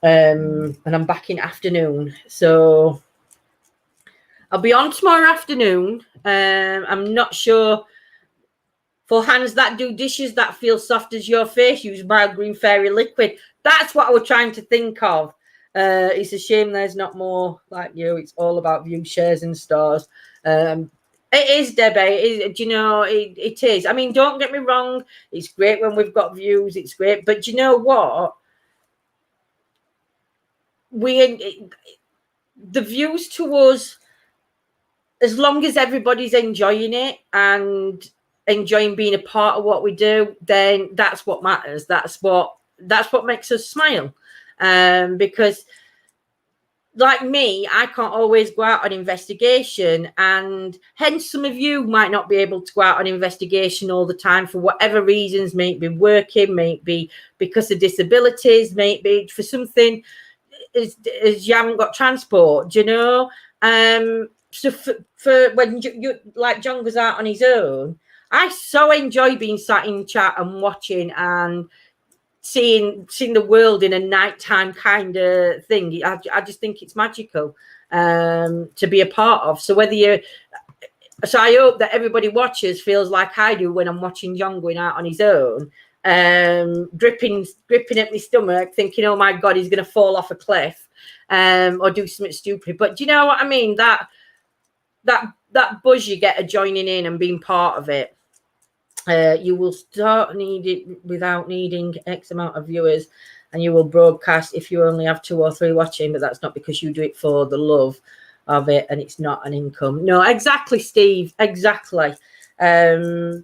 And I'm back in afternoon. So I'll be on tomorrow afternoon. I'm not sure. For hands that do dishes that feel soft as your face, use mild green fairy liquid. That's what I was trying to think of. It's a shame there's not more like you. It's all about view, shares, and stars. It is, Debbie. Do you know, it is. I mean, don't get me wrong. It's great when we've got views. It's great. But you know what? The views to us, as long as everybody's enjoying it and enjoying being a part of what we do, then that's what matters. That's what makes us smile. Because like me, I can't always go out on investigation, and hence some of you might not be able to go out on investigation all the time for whatever reasons, may it be working, may it be because of disabilities, may it be for something is you haven't got transport, you know. So for when you like John goes out on his own, I so enjoy being sat in chat and watching and seeing the world in a nighttime kind of thing. I just think it's magical to be a part of. So I hope that everybody watches feels like I do when I'm watching John going out on his own, gripping at my stomach, thinking, oh my God, he's going to fall off a cliff or do something stupid. But do you know what I mean? That buzz you get of joining in and being part of it. You will start without needing X amount of viewers, and you will broadcast if you only have 2 or 3 watching, but that's not because you do it for the love of it and it's not an income. No, exactly, Steve, exactly. We've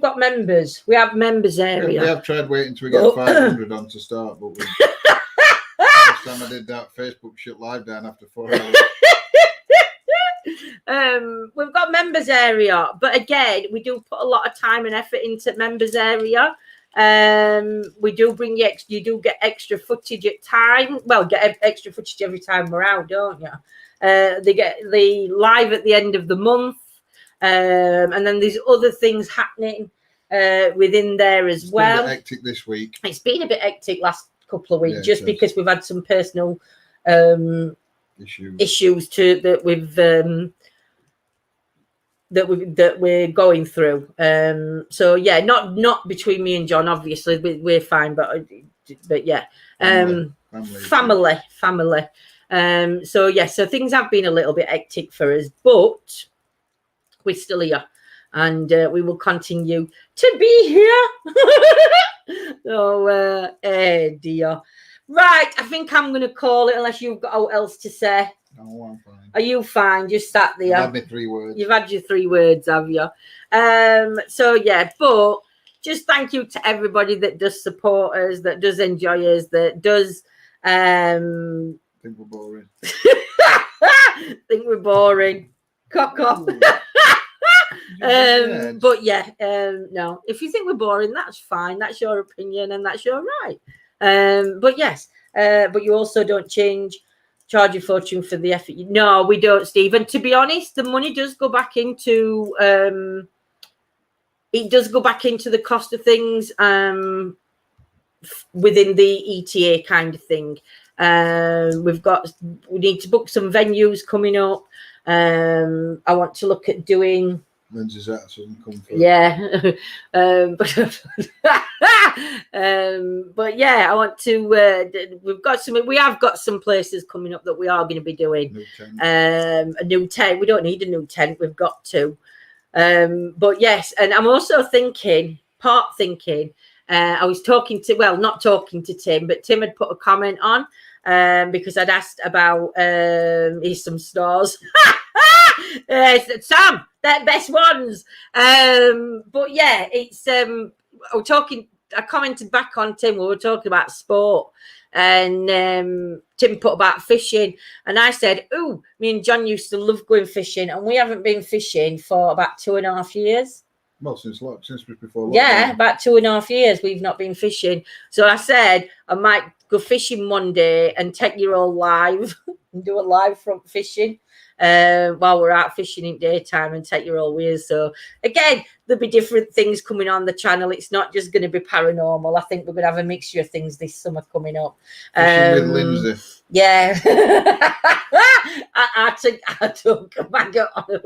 got members. We have members area. We have tried waiting till we get 500 on to start, but last time I did that, Facebook shut live down after 4 hours. We've got members area, but again, we do put a lot of time and effort into members area. We do bring you do get extra footage at time. Well, get extra footage every time we're out, don't you? They get the live at the end of the month, and then there's other things happening within there as well. It's been a bit hectic this week. It's been a bit hectic last couple of weeks, just because we've had some personal issues that we're going through. So yeah, not between me and John, obviously we're fine, but yeah, family. So yeah, so things have been a little bit hectic for us, but we're still here, and we will continue to be here. Oh dear. Right, I think I'm going to call it, unless you've got else to say. No, I'm fine. Are you fine? Just sat there. I've had my 3 words. You've had your 3 words, have you? So yeah, but just thank you to everybody that does support us, that does enjoy us, that does I think we're boring. Think we're boring. Cock off. But yeah, no. If you think we're boring, that's fine. That's your opinion, and that's your right. But yes, but you also don't charge your fortune for the effort. No, we don't, Steve. And to be honest, the money does go back into it does go back into the cost of things within the ETA kind of thing. We need to book some venues coming up. I want to look at doing Lindsay's that doesn't come through. Yeah. But yeah, I want to we have got some places coming up that we are going to be doing a new tent. We don't need a new tent, we've got to. But yes, and I'm also thinking I was not talking to Tim, but Tim had put a comment on because I'd asked about here's some stars. Sam, they're best ones. But yeah, it's I commented back on Tim. We were talking about sport, and Tim put about fishing, and I said, "Oh, me and John used to love going fishing, and we haven't been fishing for about 2.5 years." Well, since before. Yeah, about 2.5 years we've not been fishing. So I said I might go fishing one day and take you all live and do a live front fishing while we're out fishing in daytime and take you all with. So again, there'll be different things coming on the channel. It's not just going to be paranormal. I think we're going to have a mixture of things this summer coming up. Fishing with Lindsay. Yeah. I took a maggot on a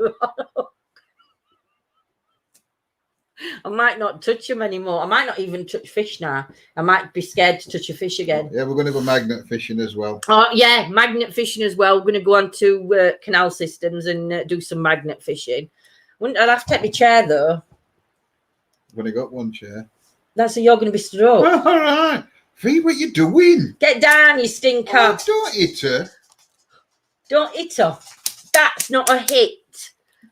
I might not touch them anymore. I might not even touch fish now. I might be scared to touch a fish again. Yeah, we're going to go magnet fishing as well. Oh, yeah, magnet fishing as well. We're going to go on to canal systems and do some magnet fishing. I'll have to take my chair, though. I've only got one chair. That's you're going to be stood up. Oh, all right. Fee, what you doing? Get down, you stinker. Oh, don't hit her. Don't hit her. That's not a hit.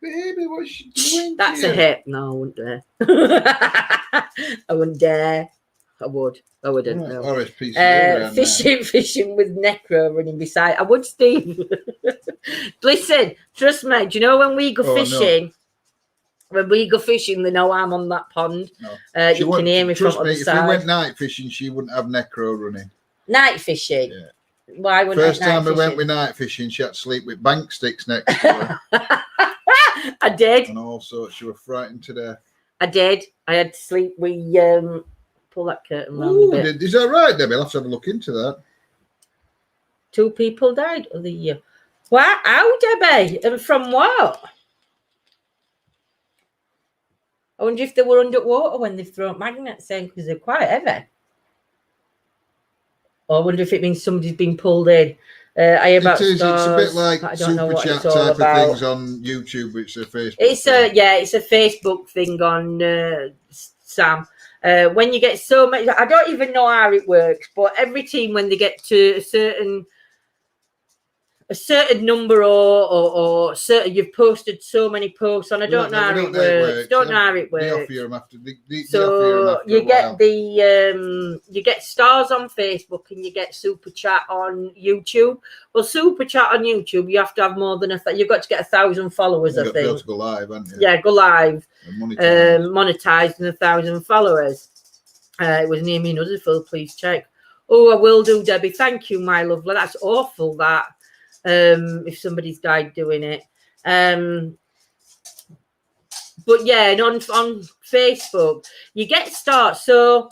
Baby, what's she doing? That's a hit. No, I wouldn't dare. I wouldn't dare. I wouldn't. No. Fishing with Necro running beside. I would, Steve. Listen, trust me. Do you know when we go fishing? No. When we go fishing, they know I'm on that pond. No. You can hear me from the other side. If we went night fishing, she wouldn't have Necro running. Night fishing? Yeah. Why wouldn't First time we went with night fishing, she had to sleep with bank sticks next to her. I did. And also, she was frightened to death. I did. I had to sleep. We pull that curtain round a bit. Is that right, Debbie? I'll have to have a look into that. 2 people died of the year. Wow, how, Debbie? And from what? I wonder if they were underwater when they've thrown magnets in, because they're quite heavy. Or I wonder if it means somebody's been pulled in. It's a bit like super chat type of things on YouTube, which is a Facebook. It's a Facebook thing on Sam. When you get so much, I don't even know how it works, but every team, when they get to a certain number or certain, you've posted so many posts on. I don't know how it works. Don't know how it works. They offer you them after. So you get you get stars on Facebook and you get super chat on YouTube. Well, super chat on YouTube, you have to have more than you've got to get 1,000 followers. I think. Be able to go live, haven't you? Yeah, go live. Monetized and 1,000 followers. It was near me in Huddersfield. Please check. Oh, I will do, Debbie. Thank you, my lovely. That's awful. That. If somebody's died doing it. But yeah, and on Facebook, you get stars. So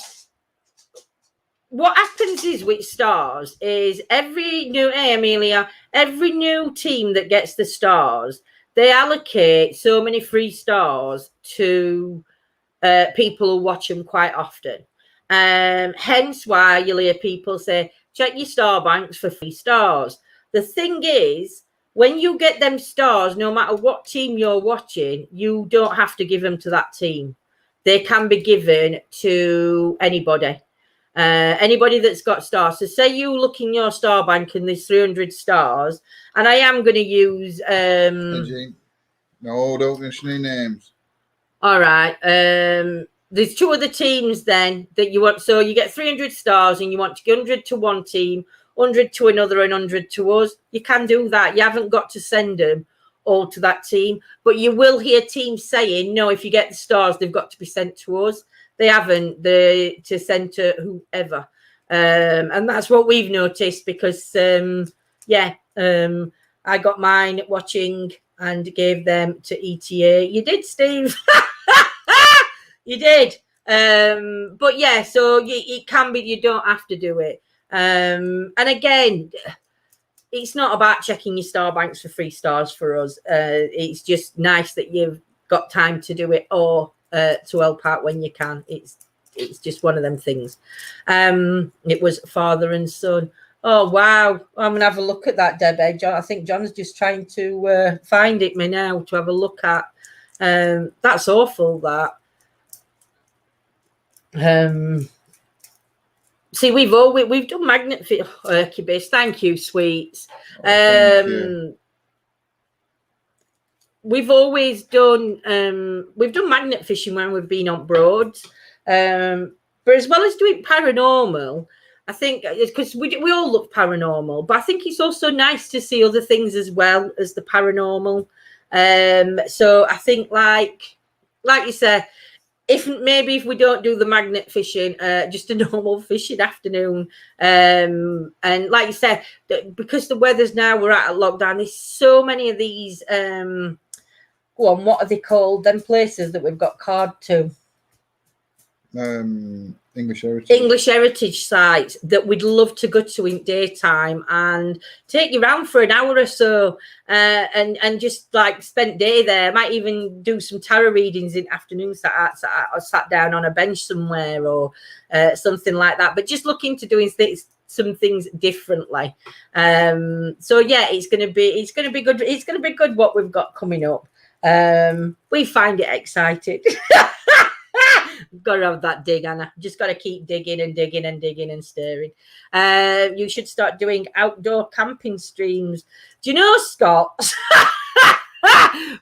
what happens is with stars is every new team that gets the stars, they allocate so many free stars to people who watch them quite often. Hence why you'll hear people say, check your star banks for free stars. The thing is, when you get them stars, no matter what team you're watching, you don't have to give them to that team. They can be given to anybody. Anybody that's got stars. So say you look in your star bank and there's 300 stars, and I am going to use... No, don't mention any names. All right. There's 2 other teams then that you want. So you get 300 stars and you want 100 to one team, 100 to another and 100 to us. You can do that. You haven't got to send them all to that team, but you will hear teams saying, no, if you get the stars, they've got to be sent to us. They haven't, to send to whoever. And that's what we've noticed because, I got mine watching and gave them to ETA. You did, Steve. You did. But yeah, so it can be, you don't have to do it. And again, it's not about checking your star banks for 3 stars for us. It's just nice that you've got time to do it or to help out when you can. It's just one of them things. It was father and son. Oh, wow. I'm going to have a look at that, Debbie. John, I think John's just trying to find it me now to have a look at. That's awful, that. See, we've done magnet Hercubis. Thank you, sweets. Thank you. We've always done magnet fishing when we've been on Broads. But as well as doing paranormal, I think it's because we all love paranormal, but I think it's also nice to see other things as well as the paranormal. So I think like you said, if we don't do the magnet fishing, just a normal fishing afternoon. And like you said, because the weather's now, we're at a lockdown, there's so many of these, what are they called? Them places that we've got card to. English Heritage sites that we'd love to go to in daytime and take you around for an hour or so, and just like spend day there. Might even do some tarot readings in afternoon, sat down on a bench somewhere or something like that. But just looking to doing some things differently. So yeah, it's gonna be good. It's gonna be good what we've got coming up. We find it exciting. Got to have that dig, Anna. Just got to keep digging and digging and digging and stirring. You should start doing outdoor camping streams. Do you know, Scott?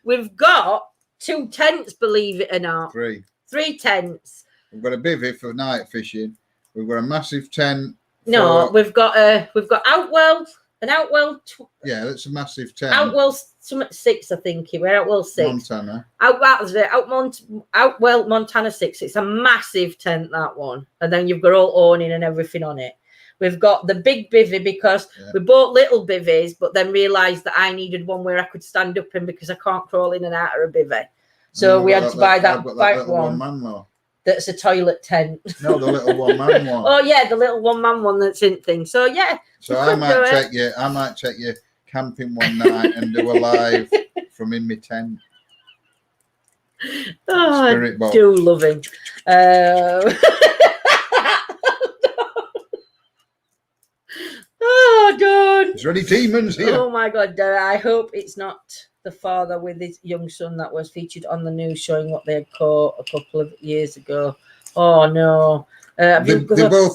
We've got 2 tents, believe it or not. 3 tents. We've got a bivvy for night fishing. We've got a massive tent. No, we've got Outwell. An Outwell. Yeah, that's a massive tent. Outwell 6, I think. We're Outwell 6. Montana. Outwell Montana 6. It's a massive tent, that one. And then you've got all awning and everything on it. We've got the big bivvy because we bought little bivvies, but then realised that I needed one where I could stand up in because I can't crawl in and out of a bivvy. So we had to buy that bike one. That's a toilet tent. No, the little one-man one. Oh yeah, the little one-man one that's in thing. So yeah. So I might take you camping one night and do a live from in my tent. Oh, Spirit I do love him. Oh God. Is there any demons here? Oh my God, I hope it's not the father with his young son that was featured on the news showing what they had caught a couple of years ago. Oh no. Do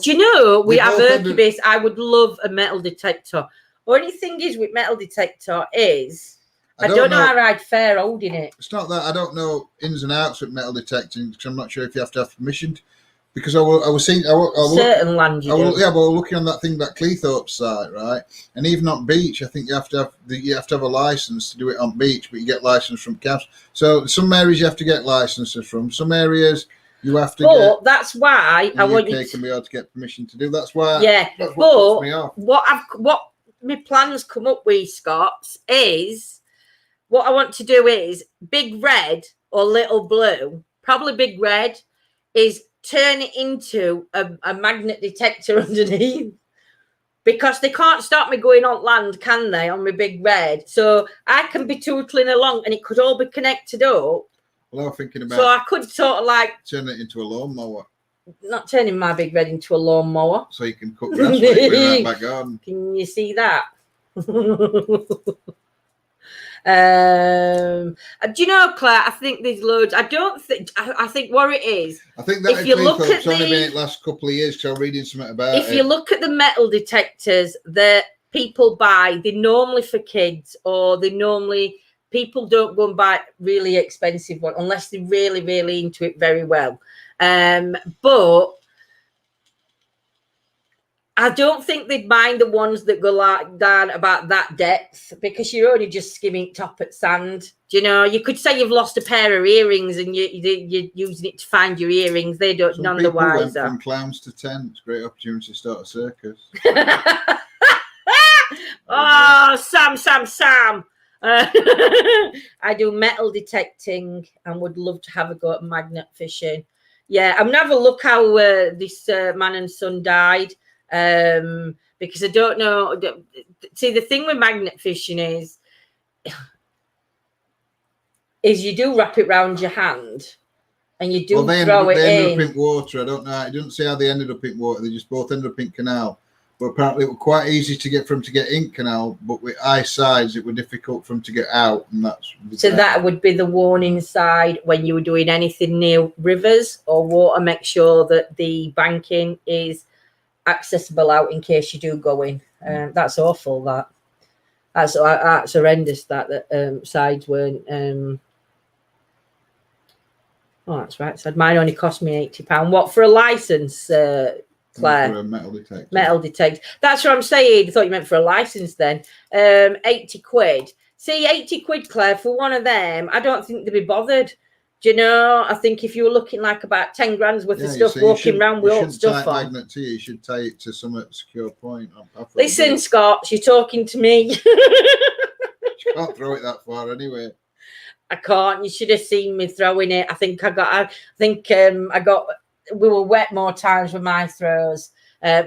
you know we have Hercubis? I would love a metal detector. Only thing is with metal detector is I don't know how I'd fare holding it. It's not that I don't know ins and outs with metal detecting because I'm not sure if you have to have permission because I was seeing certain land you do. Yeah, but we're looking on that thing, that Cleethorpes site, right? And even on beach, I think you have to have a license to do it on beach, but you get license from council. So some areas you have to get licenses from. Some areas you have to. But that's why I want you can be able to get permission to do. That's why. Yeah, that's what puts me off. What my plans come up with, Scots, is what I want to do is big red or little blue. Probably big red is turn it into a magnet detector underneath because they can't stop me going on land, can they, on my big red? So I can be tootling along and it could all be connected up. Well, I'm thinking about. So I could sort of like turn it into a lawnmower. Not turning my big red into a lawnmower. So you can cut grass like in that back garden. Can you see that? Do you know, Claire? I think there's loads. I think what it is. I think that if you look at only been it last couple of years. So I'm reading something about it. If you look at the metal detectors that people buy, they're normally for kids, or people don't go and buy really expensive one unless they're really, really into it very well. But I don't think they'd mind the ones that go like down about that depth, because you're only just skimming top at sand. Do you know, you could say you've lost a pair of earrings and you're using it to find your earrings. They don't, Some none the people went wiser. from clowns to tents. Great opportunity to start a circus. Oh, Sam. I do metal detecting and would love to have a go at magnet fishing. Yeah, I'm gonna have a look how this man and son died. Because I don't know. See, the thing with magnet fishing is you do wrap it round your hand and you do throw it in. They ended up in water. I don't know. I didn't see how they ended up in water. They just both ended up in canal. But apparently it was quite easy to get from to get in canal, but with eye sides it was difficult for them to get out, and that's so that would be the warning side when you were doing anything near rivers or water. Make sure that the banking is accessible out in case you do go in. That's awful. That's horrendous. That sides weren't. Oh, that's right. So mine only cost me £80. What for a license? Claire, for a metal detector. Metal detector. That's what I'm saying. I thought you meant for a license then. 80 quid. See, 80 quid, Claire, for one of them. I don't think they'd be bothered. Do you know? I think if you were looking like about 10 grand's worth of stuff walking around with all stuff on. Magnet to you should tie it to some secure point. Listen, Scott, you're talking to me. You can't throw it that far anyway. I can't. You should have seen me throwing it. I think we were wet more times with my throws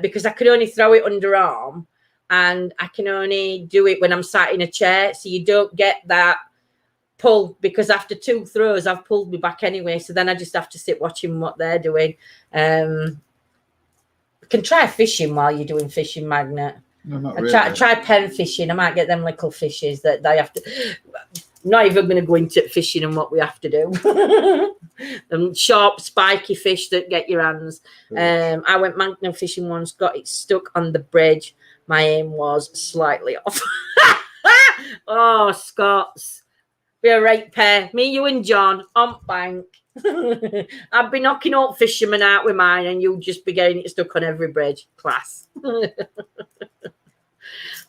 because I could only throw it underarm, and I can only do it when I'm sat in a chair. So you don't get that pull, because after 2 throws, I've pulled me back anyway. So then I just have to sit watching what they're doing. You can try fishing while you're doing fishing magnet. No, not really. really. Try pen fishing. I might get them little fishes that they have to. I'm not even going to go into fishing and what we have to do. Sharp, spiky fish that get your hands. I went magnet fishing once, got it stuck on the bridge. My aim was slightly off. Oh, Scots. We're a right pair. Me, you and John on bank. I'd be knocking all fishermen out with mine and you'll just be getting it stuck on every bridge. Class.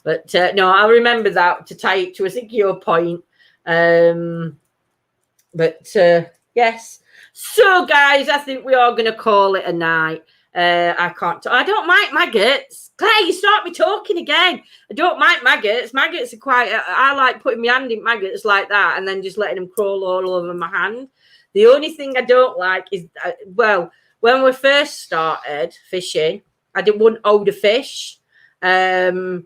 But no, I remember that, to tie it to a secure point. Yes. So, guys, I think we are going to call it a night. I don't mind maggots. Claire, you start me talking again. I don't mind maggots. Maggots are quite. I like putting my hand in maggots like that and then just letting them crawl all over my hand. The only thing I don't like is, when we first started fishing, I wouldn't hold a fish. And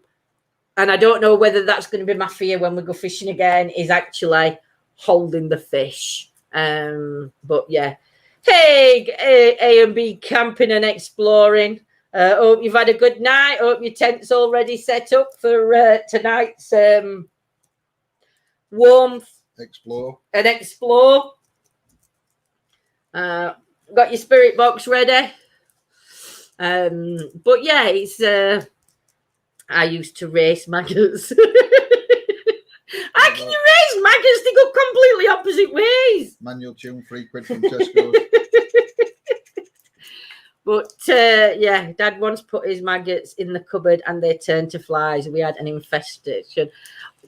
I don't know whether that's going to be my fear when we go fishing again, is actually holding the fish. But yeah. Hey, A and B camping and exploring. Hope you've had a good night. Hope your tent's already set up for tonight's warmth. Explore. Got your spirit box ready. But yeah, it's I used to race maggots. How can you race maggots? They go completely opposite ways. Manual tune, £3 from Tesco. But yeah, Dad once put his maggots in the cupboard and they turned to flies. We had an infestation.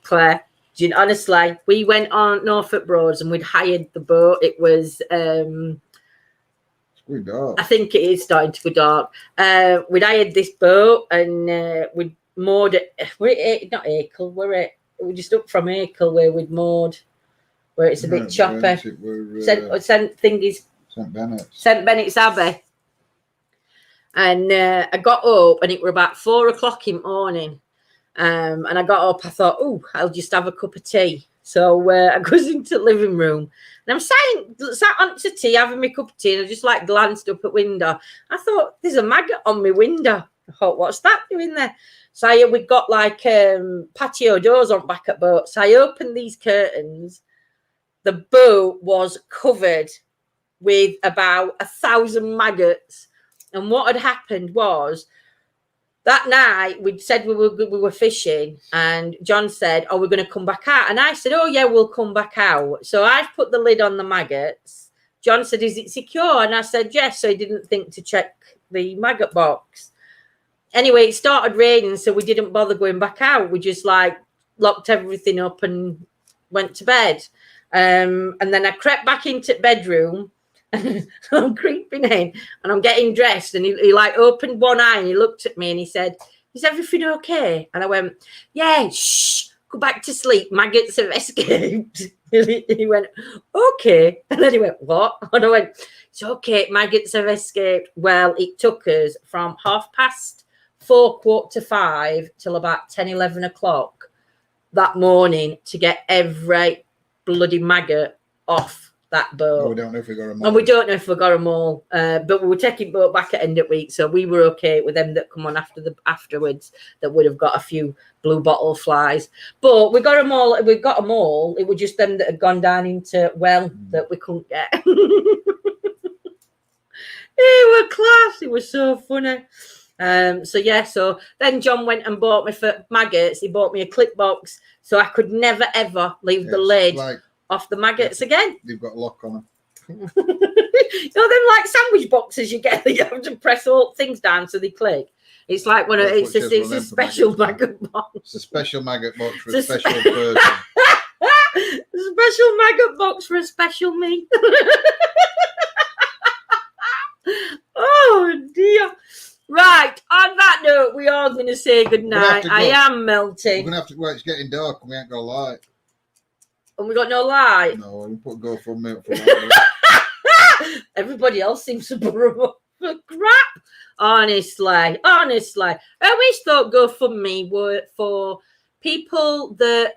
Claire, honestly, we went on Norfolk Broads and we'd hired the boat. It was dark. I think it is starting to go dark. We'd hired this boat and we'd moored it. Not Acle, were it? We just up from Acle where we'd moored, where it's a bit choppy. St Bennett's Abbey. And I got up and it were about 4 o'clock in the morning. And I got up, I thought, I'll just have a cup of tea. So I goes into the living room and I'm sat on to tea, having my cup of tea, and I just glanced up at window. I thought, there's a maggot on my window. I thought, what's that doing there? So we got patio doors on back at boat. So I opened these curtains. The boat was covered with about 1,000 maggots. And what had happened was, that night we'd said we were fishing, and John said, we're going to come back out. And I said, yeah, we'll come back out. So I've put the lid on the maggots. John said, is it secure? And I said, yes. So he didn't think to check the maggot box. anyway, it started raining, so we didn't bother going back out. We just like locked everything up and went to bed. And then I crept back into the bedroom and I'm creeping in and I'm getting dressed. And he like opened one eye and he looked at me and he said, "Is everything okay?" And I went, "Yeah, shh, go back to sleep. Maggots have escaped." He went, "Okay." And then he went, "What?" And I went, "It's okay. Maggots have escaped." Well, it took us from 4:30, 4:45 till about 10, 11 o'clock that morning to get every bloody maggot off that boat. Well, we don't know if we got them all. And we don't know if we got them all, but we were taking boat back at end of week, so we were okay with them that come on afterwards that would have got a few blue bottle flies. But we got them all. We got them all. It was just them that had gone down into that we couldn't get. It was class. It was so funny. So then John went and bought me for maggots. He bought me a clip box so I could never ever leave the lid off the maggots again. You've got a lock on them. You know them like sandwich boxes you get that you have to press all things down so they click. It's like it's a special maggot box. It's a special maggot box for a special person. A special maggot box for a special me. Oh dear. Right, on that note, we are going to say goodnight. I am melting. We're going to have to, well, it's getting dark and we ain't got a light. And we got no light? No, we put GoFundMe up for that. Everybody else seems to borrow for crap. Honestly. I always thought GoFundMe were for people that...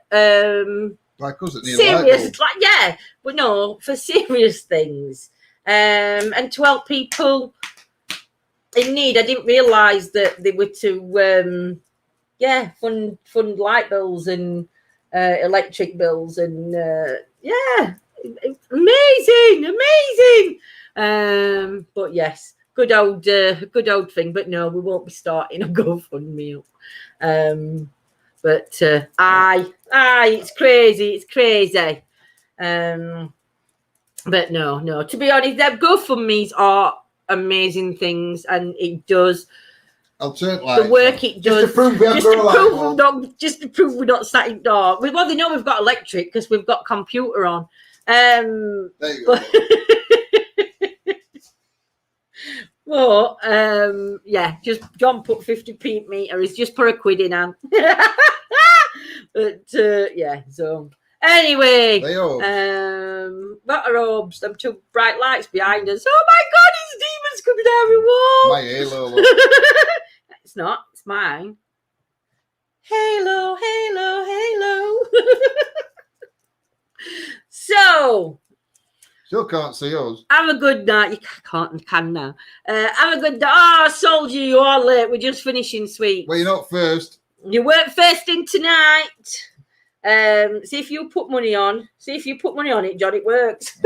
like us at the serious, but no, for serious things. And to help people... in need. I didn't realise that they were to, fund light bills and electric bills and amazing. But yes, good old thing. But no, we won't be starting a GoFundMe. But it's crazy. But no. To be honest, their GoFundMes are amazing things, and it does the work it does just to prove we're not sat in dark. Well, they know we've got electric because we've got computer on. There you go. But just John put 50p meter. He's just put £1 in hand. But so anyway, what are orbs? Them two bright lights behind us. Oh my God, it's demons coming down the wall. My halo. It's not. It's mine. Halo. So. Still can't see us. Have a good night. You can now. Have a good day. Oh, Soldier, you are late. We're just finishing sweets. Well, you're not first. You weren't first in tonight. See if you put money on it, John. It works.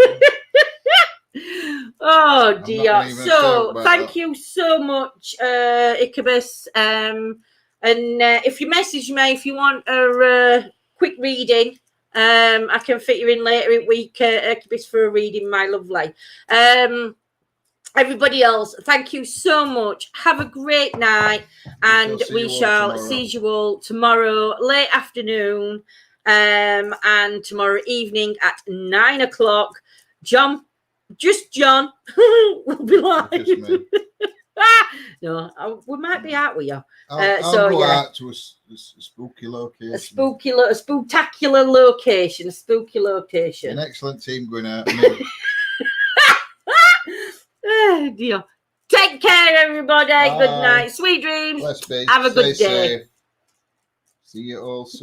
Oh dear. So thank you so much, Ichabus. And if you message me if you want a quick reading, I can fit you in later in week, Ichabus, for a reading, my lovely. Everybody else, thank you so much. Have a great night, and we shall see you all tomorrow late afternoon. And tomorrow evening at 9 o'clock, John will be live. No, we might be out with you. I'll go out to a spooky location. A spectacular location. A spooky location. An excellent team going out. Oh dear. Take care, everybody. Bye. Good night. Sweet dreams. Bless be. Have a good day. Safe. See you all soon.